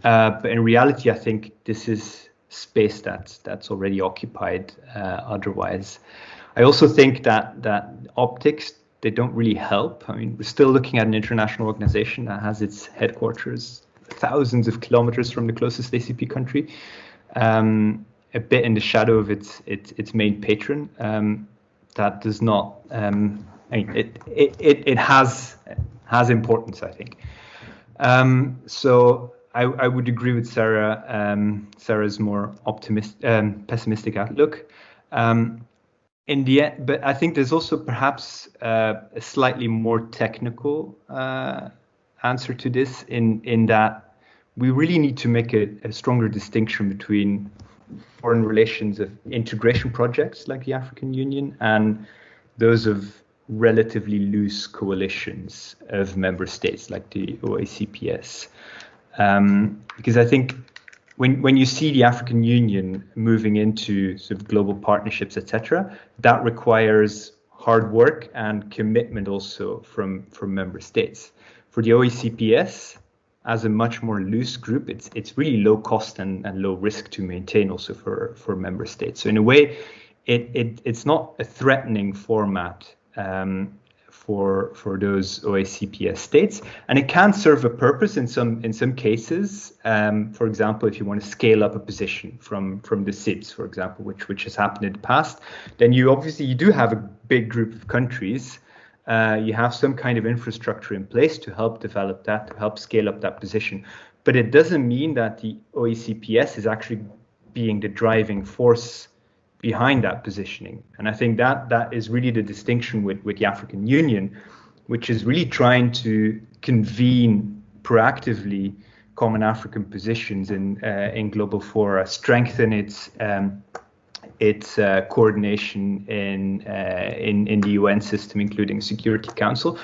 Speaker 3: But in reality, I think this is space that's already occupied otherwise. I also think that optics, they don't really help. I mean, we're still looking at an international organization that has its headquarters thousands of kilometers from the closest ACP country, a bit in the shadow of its main patron. That does not. It has importance, I think. So I would agree with Sarah. Sarah's more pessimistic outlook. In the end, but I think there's also perhaps a slightly more technical answer to this, in that we really need to make a stronger distinction between foreign relations of integration projects like the African Union and those of relatively loose coalitions of member states like the OACPS. Because I think when you see the African Union moving into sort of global partnerships, etc., that requires hard work and commitment also from member states. For the OACPS, as a much more loose group, it's really low cost and low risk to maintain also for member states. So in a way, it's not a threatening format for those OACPS states, and it can serve a purpose in some cases. For example, if you want to scale up a position from the SIDS, for example, which has happened in the past, then you do have a big group of countries. You have some kind of infrastructure in place to help develop that, to help scale up that position. But it doesn't mean that the OACPS is actually being the driving force behind that positioning. And I think that is really the distinction with the African Union, which is really trying to convene proactively common African positions in global fora, strengthen its coordination in the UN system, including Security Council,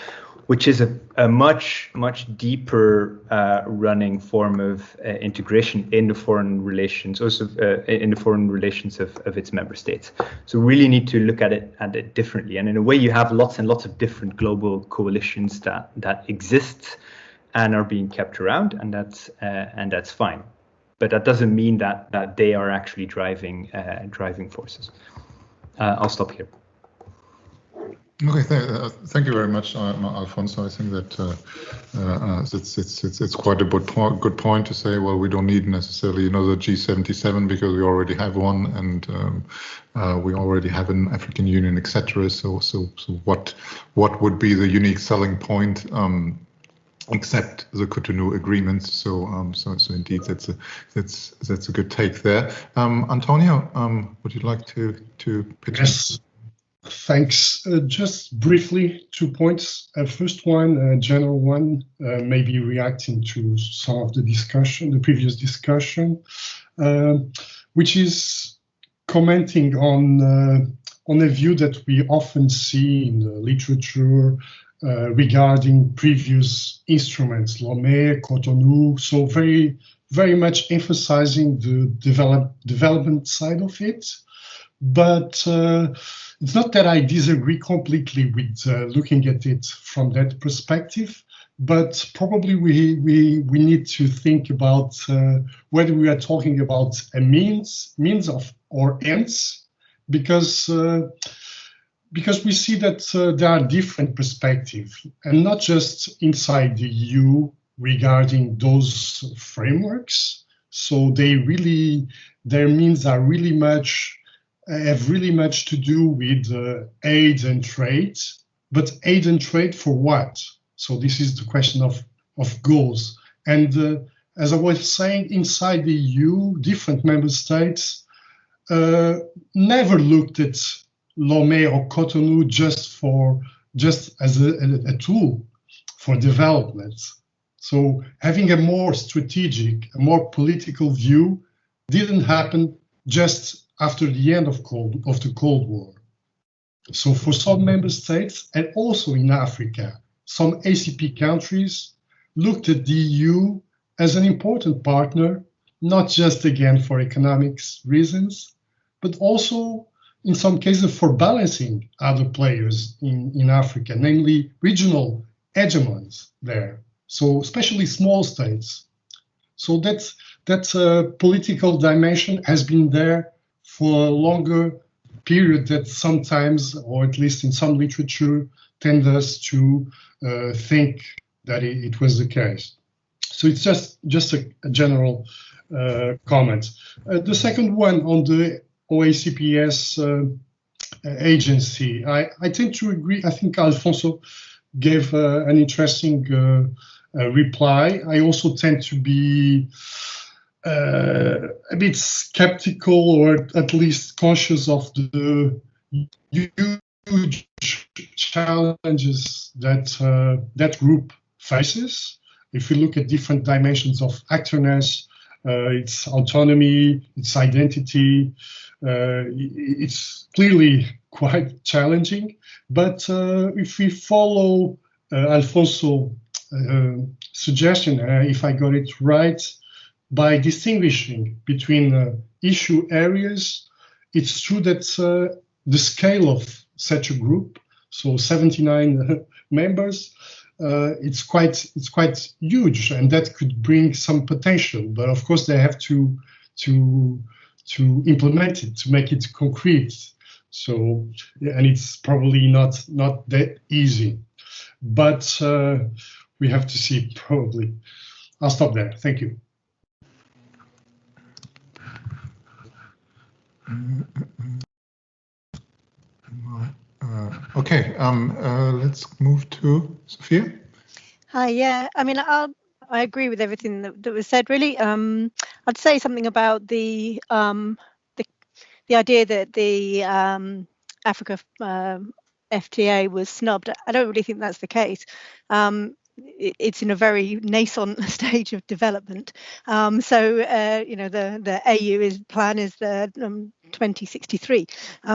Speaker 3: which is a much deeper running form of integration in the foreign relations, also in the foreign relations of its member states. So really need to look at it differently. And in a way, you have lots and lots of different global coalitions that exist and are being kept around, and that's fine. But that doesn't mean that they are actually driving forces. I'll stop here.
Speaker 1: Okay, thank you very much, Alfonso. I think that it's quite a good point to say, well, we don't need necessarily the G77 because we already have one, and we already have an African Union, etc. So what would be the unique selling point? Except the Cotonou agreements, so indeed that's a good take there. António, would you like to pitch?
Speaker 4: Yes, thanks. Just briefly, 2 points. First one, a general one, maybe reacting to some of the previous discussion, which is commenting on a view that we often see in the literature. Regarding previous instruments, Lomé, Cotonou, so very, very much emphasizing the development side of it. But it's not that I disagree completely with looking at it from that perspective, but probably we need to think about whether we are talking about a means of or ends, because we see that there are different perspectives, and not just inside the EU regarding those frameworks. So their means have really much to do with aid and trade, but aid and trade for what? So this is the question of goals. And as I was saying, inside the EU, different member states never looked at Lomé or Cotonou just as a tool for development. So having a more strategic, a more political view didn't happen just after the end of the Cold War. So for some member states, and also in Africa, some ACP countries looked at the EU as an important partner, not just again for economics reasons, but also in some cases for balancing other players in Africa, namely regional hegemons there. So especially small states. So that political dimension has been there for a longer period that sometimes, or at least in some literature, tend us to think that it was the case. So it's just a general comment. The second one on the OACPS agency, I tend to agree. I think Alfonso gave an interesting reply. I also tend to be a bit skeptical, or at least conscious of the huge challenges that group faces. If we look at different dimensions of actorness, its autonomy, its identity. It's clearly quite challenging, but if we follow Alfonso's suggestion, if I got it right, by distinguishing between issue areas, it's true that the scale of such a group, so 79 members, it's quite huge, and that could bring some potential. But of course, they have to implement it, to make it concrete. So, and it's probably not that easy. But we have to see, probably. I'll stop there. Thank you.
Speaker 1: Okay, let's move to Sophia.
Speaker 5: Hi, yeah. I mean, I agree with everything that was said, really. I'd say something about the idea that the Africa FTA was snubbed. I don't really think that's the case. It's in a very nascent stage of development. So the AU plan is the 2063.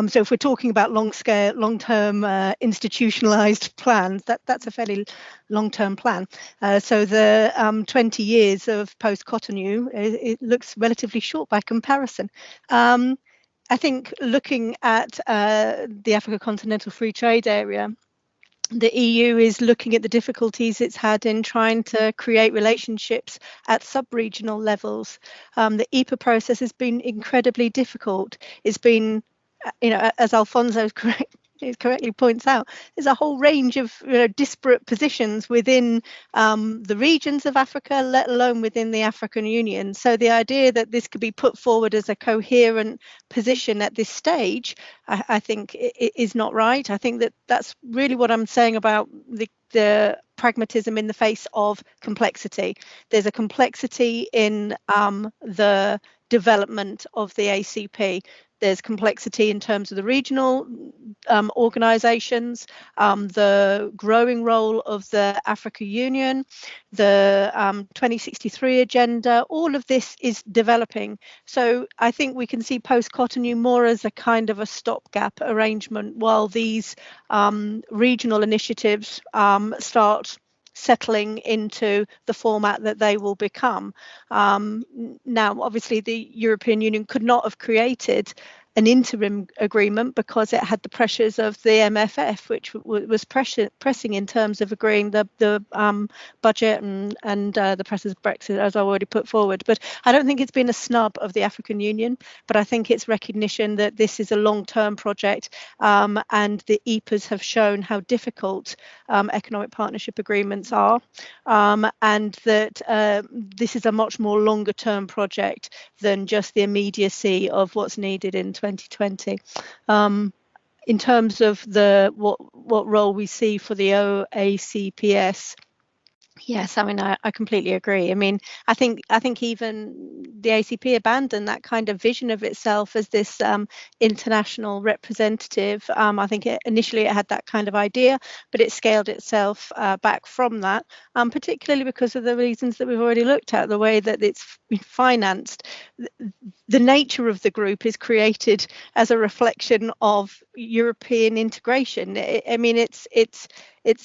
Speaker 5: So if we're talking about long-term institutionalized plans, that's a fairly long-term plan. So the 20 years of post-Cotonou, it looks relatively short by comparison. I think looking at the Africa Continental Free Trade Area, the EU is looking at the difficulties it's had in trying to create relationships at sub-regional levels. The EPA process has been incredibly difficult. It's been, as Alfonso correctly points out, there's a whole range of disparate positions within the regions of Africa, let alone within the African Union. So the idea that this could be put forward as a coherent position at this stage, I think it is not right. I think that's really what I'm saying about the pragmatism in the face of complexity. There's a complexity in the development of the ACP. There's complexity in terms of the regional organizations, the growing role of the Africa Union, the 2063 agenda. All of this is developing. So I think we can see post-Cotonou more as a kind of a stopgap arrangement while these regional initiatives start settling into the format that they will become. Now, obviously, the European Union could not have created an interim agreement because it had the pressures of the MFF, which was pressing in terms of agreeing the budget and the pressures of Brexit, as I already put forward. But I don't think it's been a snub of the African Union, but I think it's recognition that this is a long-term project, and the EPAs have shown how difficult economic partnership agreements are, and that this is a much more longer-term project than just the immediacy of what's needed in 2020. In terms of what role we see for the OACPS, yes, I mean, I completely agree. I mean, I think even the ACP abandoned that kind of vision of itself as this international representative. I think initially it had that kind of idea, but it scaled itself back from that, particularly because of the reasons that we've already looked at, the way that it's financed. The nature of the group is created as a reflection of European integration. I mean, it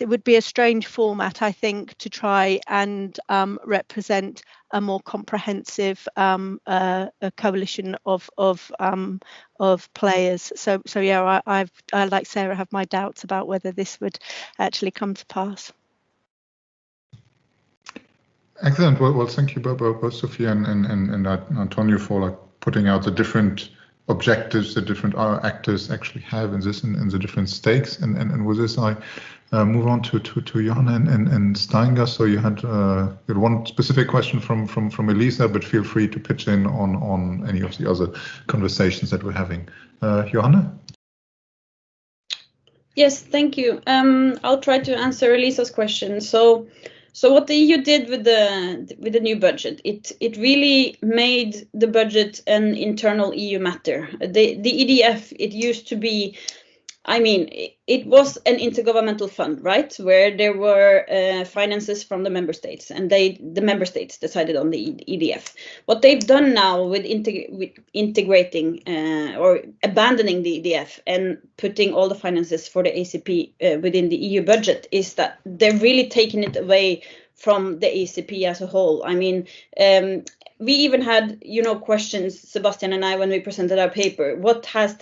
Speaker 5: would be a strange format, I think, to try and represent a more comprehensive a coalition of players. So yeah, I like Sarah have my doubts about whether this would actually come to pass.
Speaker 1: Excellent. Well, thank you both Sophia and António for putting out the different objectives that different actors actually have in this and the different stakes. And with this, I move on to Johanne and Steingass. So you had one specific question from Elisa, but feel free to pitch in on any of the other conversations that we're having. Johanne?
Speaker 6: Yes, thank you. I'll try to answer Elisa's question. So what the EU did with the new budget, it really made the budget an internal EU matter. The EDF, it used to be I mean, it was an intergovernmental fund, right, where there were finances from the member states, and the member states decided on the EDF. What they've done now with integrating or abandoning the EDF and putting all the finances for the ACP within the EU budget is that they're really taking it away from the ACP as a whole. I mean, we even had, questions, Sebastian and I, when we presented our paper. What has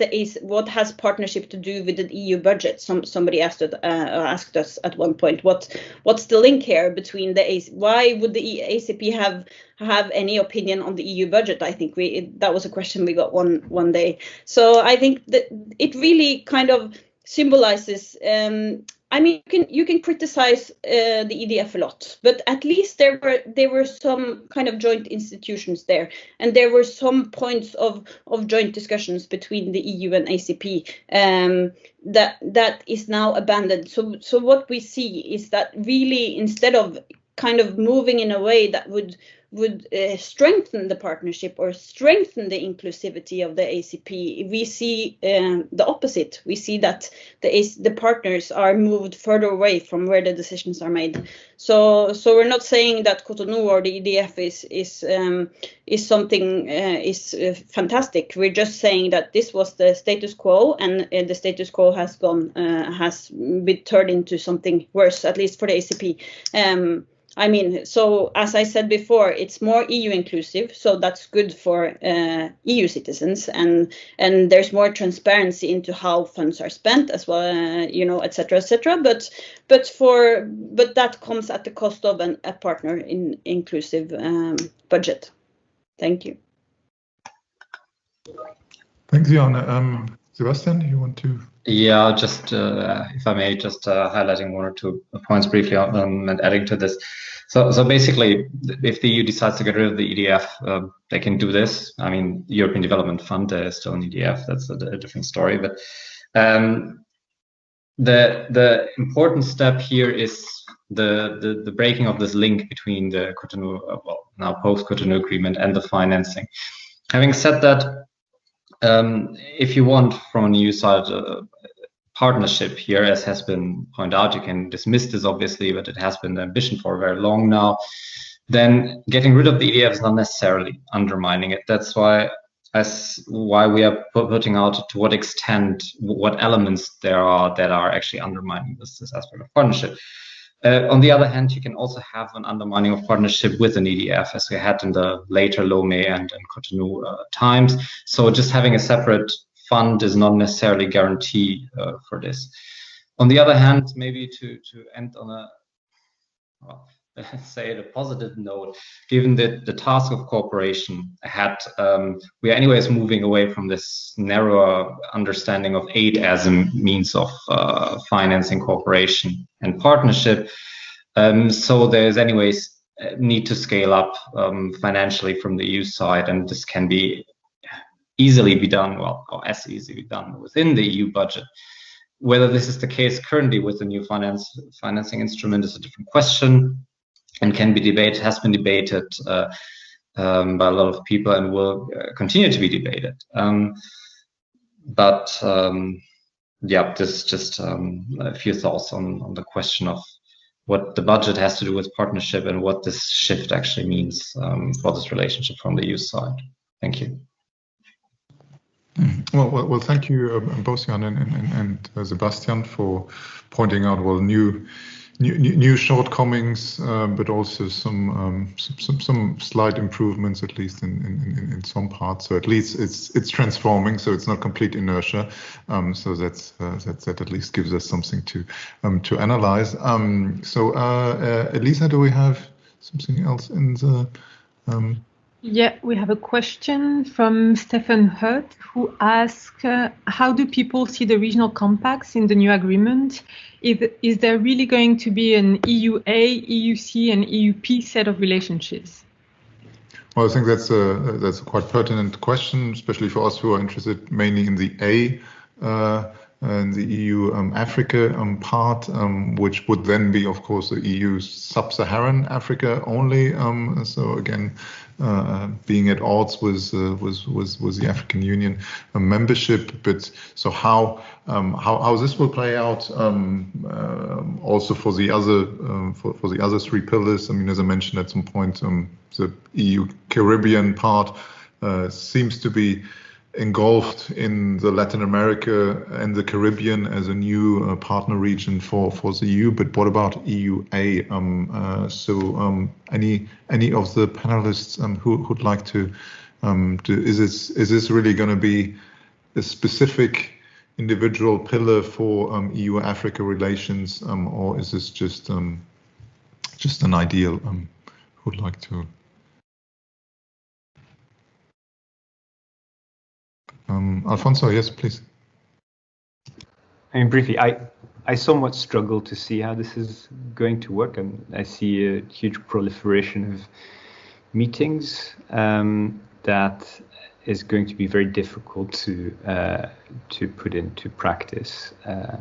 Speaker 6: partnership to do with the EU budget? Somebody asked us at one point. What's the link here between the ACP? Why would the ACP have any opinion on the EU budget? I think that was a question we got one day. So I think that it really kind of symbolizes. I mean, you can criticize the EDF a lot, but at least there were some kind of joint institutions there, and there were some points of joint discussions between the EU and ACP that is now abandoned. So what we see is that really, instead of kind of moving in a way that would strengthen the partnership or strengthen the inclusivity of the ACP, we see the opposite. We see that the partners are moved further away from where the decisions are made. So we're not saying that Cotonou or the EDF is something fantastic. We're just saying that this was the status quo, and the status quo has been turned into something worse, at least for the ACP. I mean, so as I said before, it's more EU inclusive, so that's good for EU citizens, and there's more transparency into how funds are spent as well, et cetera, et cetera. But that comes at the cost of a partner in inclusive budget. Thank you.
Speaker 1: Thanks, Johanne. Sebastian, you want to?
Speaker 7: Yeah, just if I may, just highlighting one or two points briefly and adding to this. So basically, if the EU decides to get rid of the EDF, they can do this. I mean, the European Development Fund, is still an EDF. That's a different story. But the important step here is the breaking of this link between the Cotonou, now post-Cotonou agreement, and the financing. Having said that, if you want from an EU side partnership here, as has been pointed out, you can dismiss this obviously, but it has been the ambition for very long now, then getting rid of the EDF is not necessarily undermining it. That's why we are putting out to what extent, what elements there are that are actually undermining this aspect of partnership. On the other hand, you can also have an undermining of partnership with an EDF, as we had in the later Lomé and Cotonou times. So just having a separate fund is not necessarily guarantee for this. On the other hand, maybe to end on a, let's say a positive note, given that the task of cooperation ahead, we are anyways moving away from this narrower understanding of aid as a means of financing cooperation and partnership. So there's anyways need to scale up financially from the EU side, and this can be easily be done, or as easily be done within the EU budget. Whether this is the case currently with the new financing instrument is a different question, and can be debated, has been debated by a lot of people, and will continue to be debated. Yeah, this is just a few thoughts on the question of what the budget has to do with partnership and what this shift actually means for this relationship from the EU side. Thank you.
Speaker 1: Well, thank you both Jan and Sebastian for pointing out new shortcomings, but also some slight improvements, at least in some parts. So at least it's transforming. So it's not complete inertia. So that at least gives us something to analyze. So Elisa, do we have something else in the?
Speaker 8: Yeah, we have a question from Stefan Hurt, who asks, how do people see the regional compacts in the new agreement? Is there really going to be an EUA, EUC, and EUP set of relationships?
Speaker 1: Well, I think that's a quite pertinent question, especially for us who are interested mainly in the A the EU Africa part, which would then be, of course, the EU sub-Saharan Africa only. So again, being at odds with the African Union membership. But so how this will play out also for the other for the other three pillars. I mean, as I mentioned at some point, the EU Caribbean part seems to be engulfed in the Latin America and the Caribbean as a new partner region for the EU. But what about EUA? Any of the panelists who'd like to is this really going to be a specific individual pillar for EU-Africa relations, or is this just an ideal? Who'd like to? Alfonso, yes, please.
Speaker 3: I mean, briefly, I somewhat struggle to see how this is going to work, and I see a huge proliferation of meetings that is going to be very difficult to put into practice. I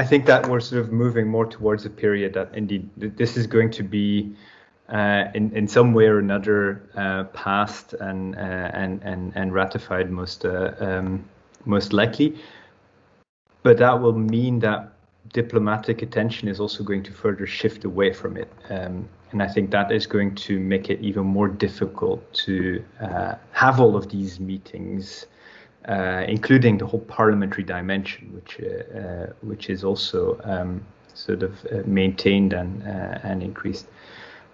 Speaker 3: think that we're sort of moving more towards a period that indeed this is going to be in some way or another passed and ratified most likely, but that will mean that diplomatic attention is also going to further shift away from it, and I think that is going to make it even more difficult to have all of these meetings, including the whole parliamentary dimension, which is also sort of maintained and increased.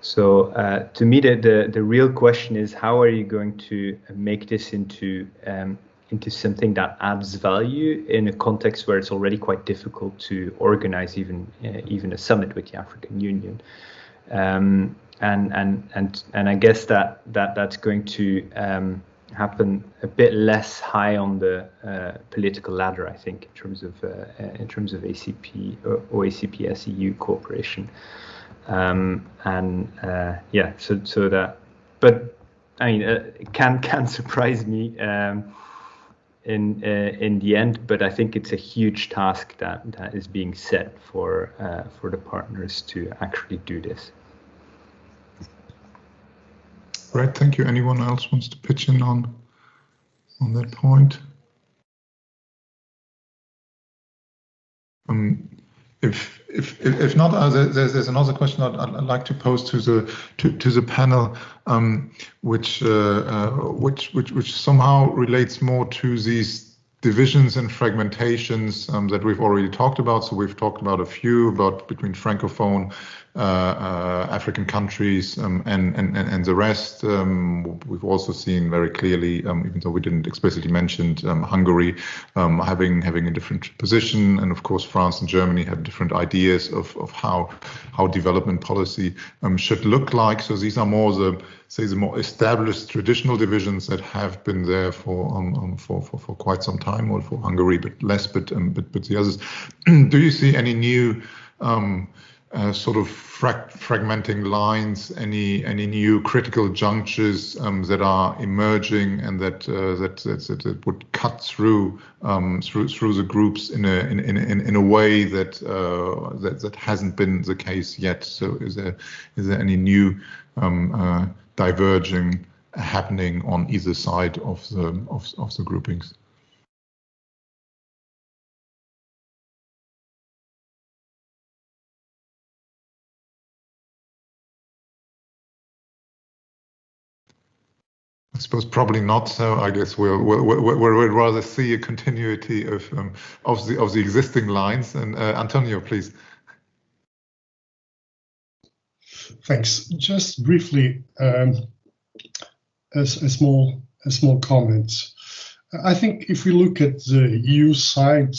Speaker 3: So to me, the real question is, how are you going to make this into something that adds value in a context where it's already quite difficult to organize even a summit with the African Union, and I guess that's going to happen a bit less high on the political ladder, I think, in terms of ACP or OACP EU cooperation. So that, but I mean, it can surprise me in the end, but I think it's a huge task that is being set for the partners to actually do this.
Speaker 1: Right, thank you. Anyone else wants to pitch in on that point? If not, there's another question I'd like to pose to the panel, which somehow relates more to these divisions and fragmentations that we've already talked about. So we've talked about a few between Francophone African countries and the rest. We've also seen very clearly, even though we didn't explicitly mention Hungary having a different position, and of course France and Germany have different ideas of how development policy should look like. So these are more the more established traditional divisions that have been there for quite some time, or for Hungary, but less. But the others. Do you see any new sort of fragmenting lines, any new critical junctures that are emerging, and that would cut through the groups in a way that hasn't been the case yet? So is there any new diverging happening on either side of the groupings? I suppose probably not. So I guess we'll rather see a continuity of the existing lines. And António, please.
Speaker 4: Thanks. Just briefly, a small comment. I think if we look at the EU side,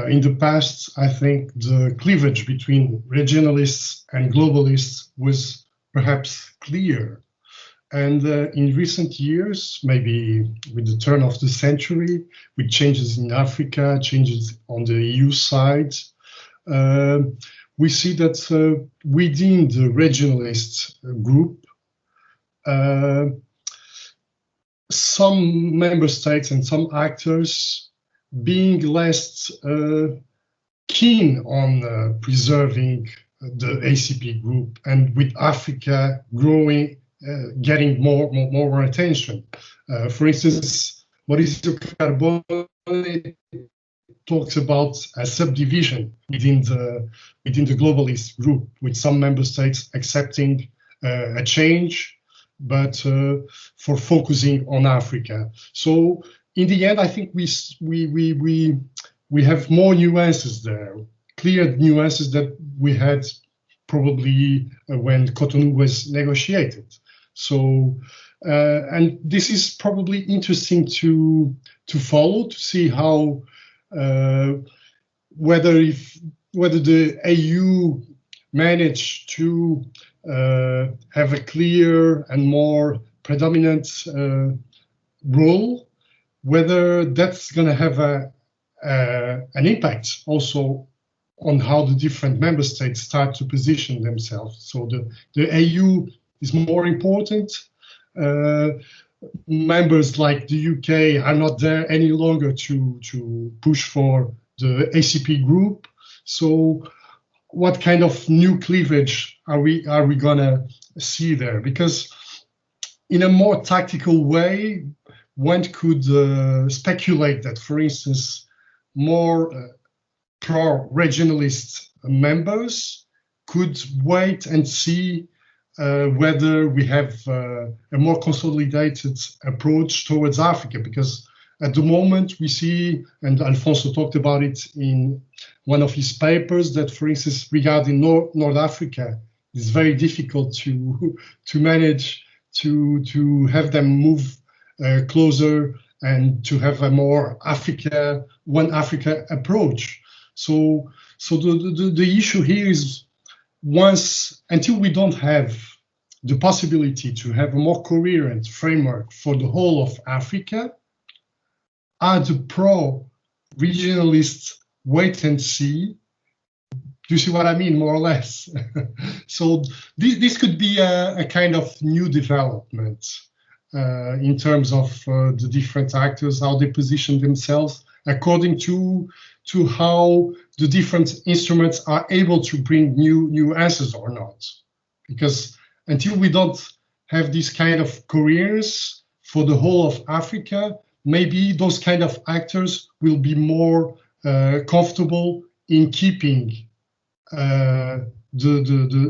Speaker 4: in the past, I think the cleavage between regionalists and globalists was perhaps clear. And in recent years, maybe with the turn of the century, with changes in Africa, changes on the EU side, we see that within the regionalist group, some member states and some actors being less keen on preserving the ACP group, and with Africa growing, getting more attention. For instance, Maurício Carbone talks about a subdivision within the globalist group, with some member states accepting a change, but for focusing on Africa. So in the end, I think we have more nuances there, clear nuances that we had probably when Cotonou was negotiated. So, and this is probably interesting to follow, to see how whether the AU managed to have a clear and more predominant role, whether that's going to have an impact also on how the different member states start to position themselves. So the AU is more important. Members like the UK are not there any longer to push for the ACP group. So what kind of new cleavage are we gonna see there? Because in a more tactical way, one could speculate that, for instance, more pro-regionalist members could wait and see whether we have a more consolidated approach towards Africa, because at the moment we see, and Alfonso talked about it in one of his papers, that, for instance, regarding North Africa, it's very difficult to manage to have them move closer and to have a more one Africa approach. So the issue here is, until we don't have the possibility to have a more coherent framework for the whole of Africa, are the pro-regionalists wait and see? Do you see what I mean, more or less? So this could be a kind of new development in terms of the different actors, how they position themselves according to how the different instruments are able to bring new answers or not. Because until we don't have this kind of coherence for the whole of Africa, maybe those kind of actors will be more comfortable in keeping the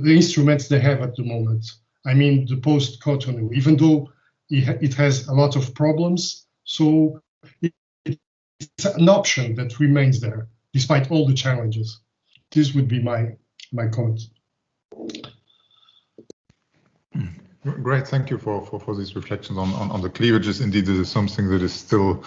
Speaker 4: instruments they have at the moment. I mean, the post-Cotonou, even though it has a lot of problems, so it's an option that remains there, despite all the challenges. This would be my comment.
Speaker 1: Great, thank you for these reflections on the cleavages. Indeed, this is something that is still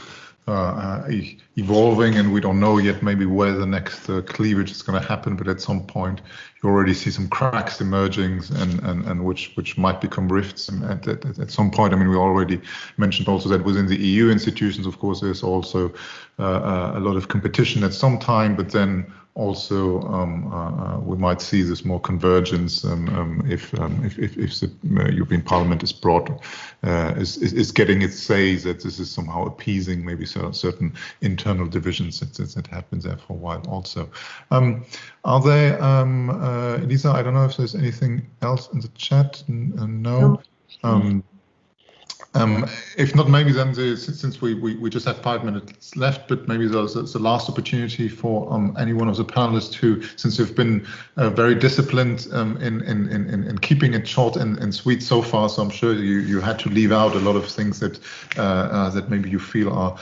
Speaker 1: evolving, and we don't know yet maybe where the next cleavage is going to happen, but at some point you already see some cracks emerging and which might become rifts, and at some point, I mean, we already mentioned also that within the EU institutions, of course, there's also a lot of competition at some time, but then also we might see this more convergence if the European Parliament is is getting its say, that this is somehow appeasing maybe certain internal divisions that happened there for a while also. Are there, Elisa, I don't know if there's anything else in the chat? No. If not, maybe then since we just have 5 minutes left, but maybe there's the last opportunity for any one of the panelists who, since you've been very disciplined in keeping it short and sweet so far, so I'm sure you had to leave out a lot of things that that maybe you feel are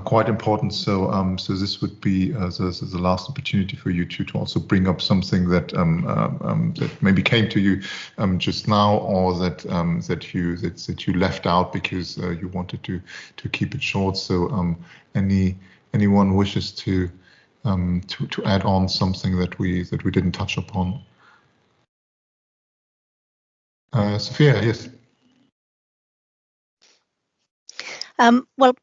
Speaker 1: quite important. So so this would be the last opportunity for you to also bring up something that that maybe came to you just now, or that that you left out because you wanted to keep it short. So anyone wishes to add on something that we didn't touch upon? Sophia, yes.
Speaker 5: Well, a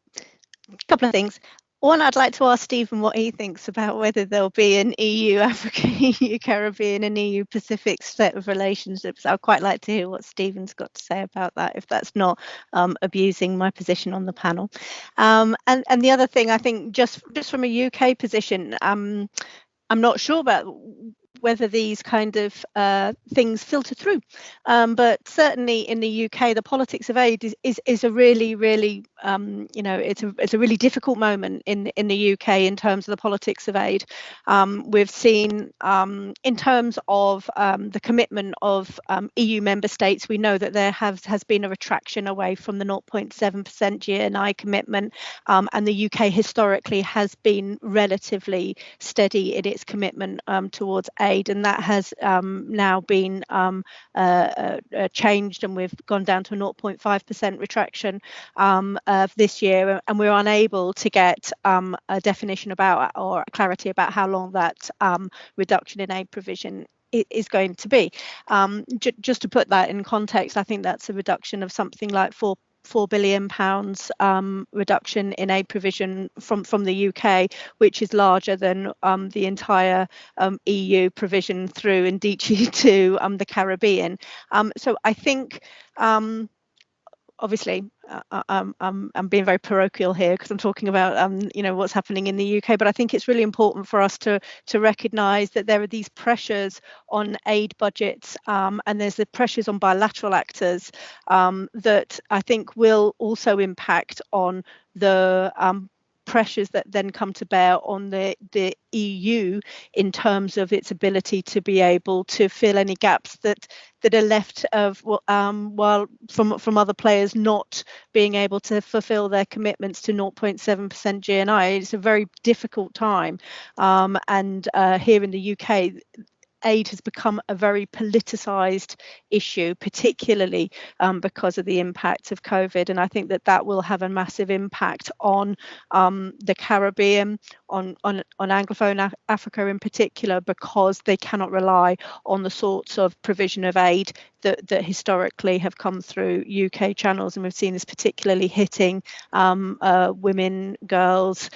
Speaker 5: couple of things. One, I'd like to ask Stephen what he thinks about whether there'll be an EU-Africa, EU-Caribbean and EU-Pacific set of relationships. I'd quite like to hear what Stephen's got to say about that, if that's not abusing my position on the panel. And the other thing, I think, just from a UK position, I'm not sure about whether these kind of things filter through, but certainly in the UK, the politics of aid is a really, really, it's a really difficult moment in the UK in terms of the politics of aid. We've seen in terms of the commitment of EU member states, we know that there has been a retraction away from the 0.7% GNI commitment, and the UK historically has been relatively steady in its commitment towards aid, and that has now been changed, and we've gone down to a 0.5% retraction this year, and we're unable to get a definition about or clarity about how long that reduction in aid provision is going to be. Just to put that in context, I think that's a reduction of something like £4 billion reduction in aid provision from the UK, which is larger than the entire EU provision through Indici to the Caribbean. So I think obviously I'm being very parochial here because I'm talking about what's happening in the UK, but I think it's really important for us to recognise that there are these pressures on aid budgets, and there's the pressures on bilateral actors that I think will also impact on the pressures that then come to bear on the EU in terms of its ability to be able to fill any gaps that are left of while from other players not being able to fulfill their commitments to 0.7% GNI. It's a very difficult time, and here in the UK, aid has become a very politicised issue, particularly because of the impact of COVID. And I think that will have a massive impact on the Caribbean, on Anglophone Africa in particular, because they cannot rely on the sorts of provision of aid that historically have come through UK channels. And we've seen this particularly hitting women, girls,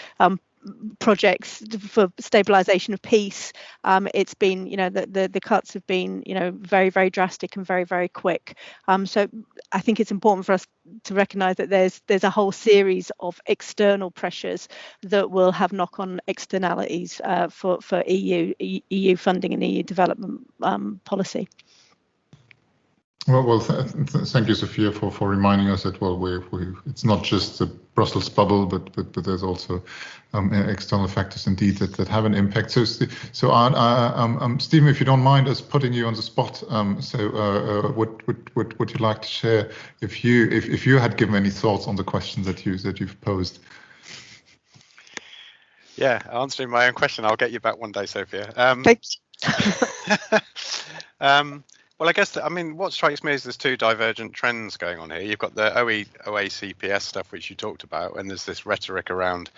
Speaker 5: projects for stabilization of peace. It's been, the cuts have been, very, very drastic and very, very quick. So I think it's important for us to recognise that there's a whole series of external pressures that will have knock-on externalities for EU funding and EU development policy.
Speaker 1: Well, thank you, Sophia, for reminding us that it's not just the Brussels bubble, but there's also external factors indeed that have an impact. So Stephen, if you don't mind us putting you on the spot, would you like to share if you had given any thoughts on the questions that you've posed?
Speaker 9: Yeah, answering my own question. I'll get you back one day, Sophia.
Speaker 5: Thanks.
Speaker 9: Well, I guess, what strikes me is there's two divergent trends going on here. You've got the OACPS stuff, which you talked about, and there's this rhetoric around,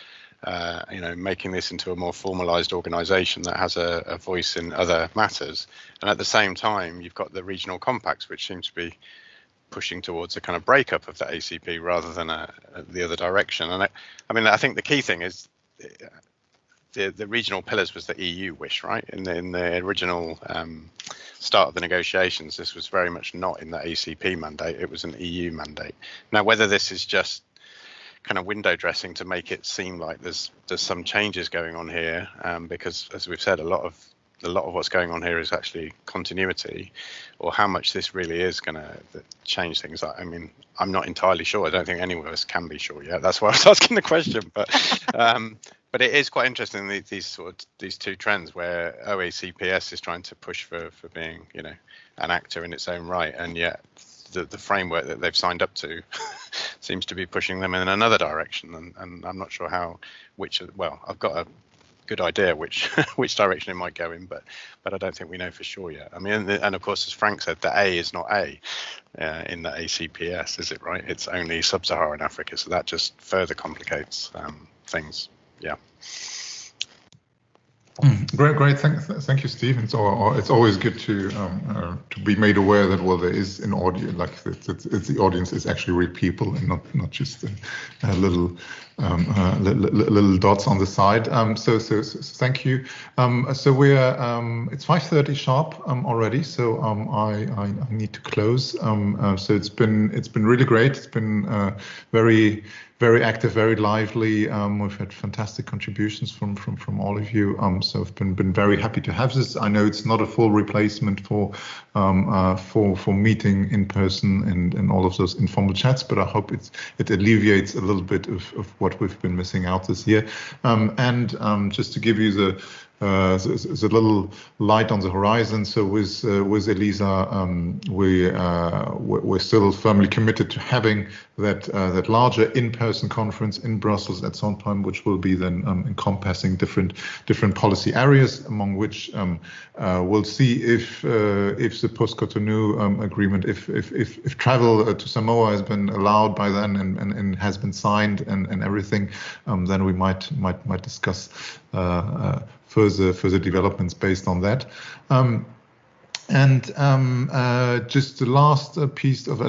Speaker 9: making this into a more formalised organisation that has a voice in other matters. And at the same time, you've got the regional compacts, which seem to be pushing towards a kind of breakup of the ACP rather than the other direction. And I think the key thing is the regional pillars was the EU wish, right? In the original start of the negotiations, this was very much not in the ACP mandate, it was an EU mandate. Now, whether this is just kind of window dressing to make it seem like there's some changes going on here, because as we've said, a lot of what's going on here is actually continuity, or how much this really is going to change things. I'm not entirely sure. I don't think any of us can be sure yet. That's why I was asking the question. But it is quite interesting, these two trends where OACPS is trying to push for being, an actor in its own right, and yet the framework that they've signed up to seems to be pushing them in another direction. And I'm not sure I've got a good idea which direction it might go in, but I don't think we know for sure yet. And of course, as Frank said, the A is not A in the ACPS, is it, right? It's only sub-Saharan Africa, so that just further complicates things. Yeah.
Speaker 1: Great. Thank you, Steve. It's always good to be made aware that there is an audience, like it's the audience is actually real people and not just little dots on the side. So thank you. So we're it's 5:30 sharp already. So I need to close. So it's been really great. It's been very active, very lively. We've had fantastic contributions from all of you. So I've been very happy to have this. I know it's not a full replacement for meeting in person and all of those informal chats, but I hope it alleviates a little bit of what we've been missing out this year. And just to give you the little light on the horizon. So with Elisa, we're still firmly committed to having that larger in-person conference in Brussels at some time, which will be then encompassing different policy areas, among which we'll see if the Post-Cotonou agreement, if travel to Samoa has been allowed by then and has been signed and everything, then we might discuss further developments based on that. Just the last piece of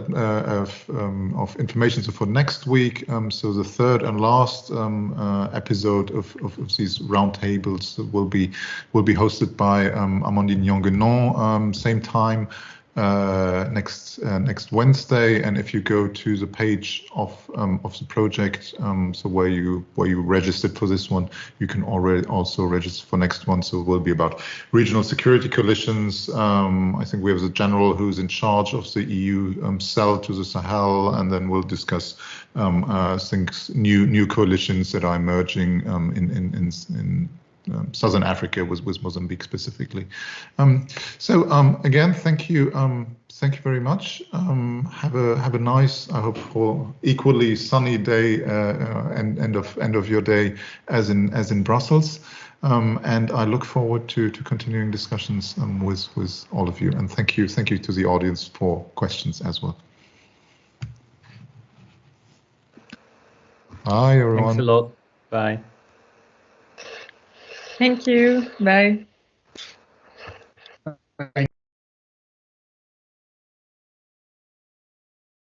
Speaker 1: information. So for next week, so the third and last episode of these roundtables will be hosted by Amandine Yonguenon, same time. Next Wednesday, and if you go to the page of the project, so where you registered for this one, you can already also register for next one. So it will be about regional security coalitions. I think we have the general who's in charge of the EU cell to the Sahel, and then we'll discuss things, new coalitions that are emerging in Southern Africa with Mozambique specifically. So again, thank you very much. Have a nice, I hope, for equally sunny day and end of your day as in Brussels. And I look forward to continuing discussions with all of you. And thank you to the audience for questions as well. Bye, everyone.
Speaker 3: Thanks a lot. Bye.
Speaker 8: Thank you. Bye.
Speaker 4: Thank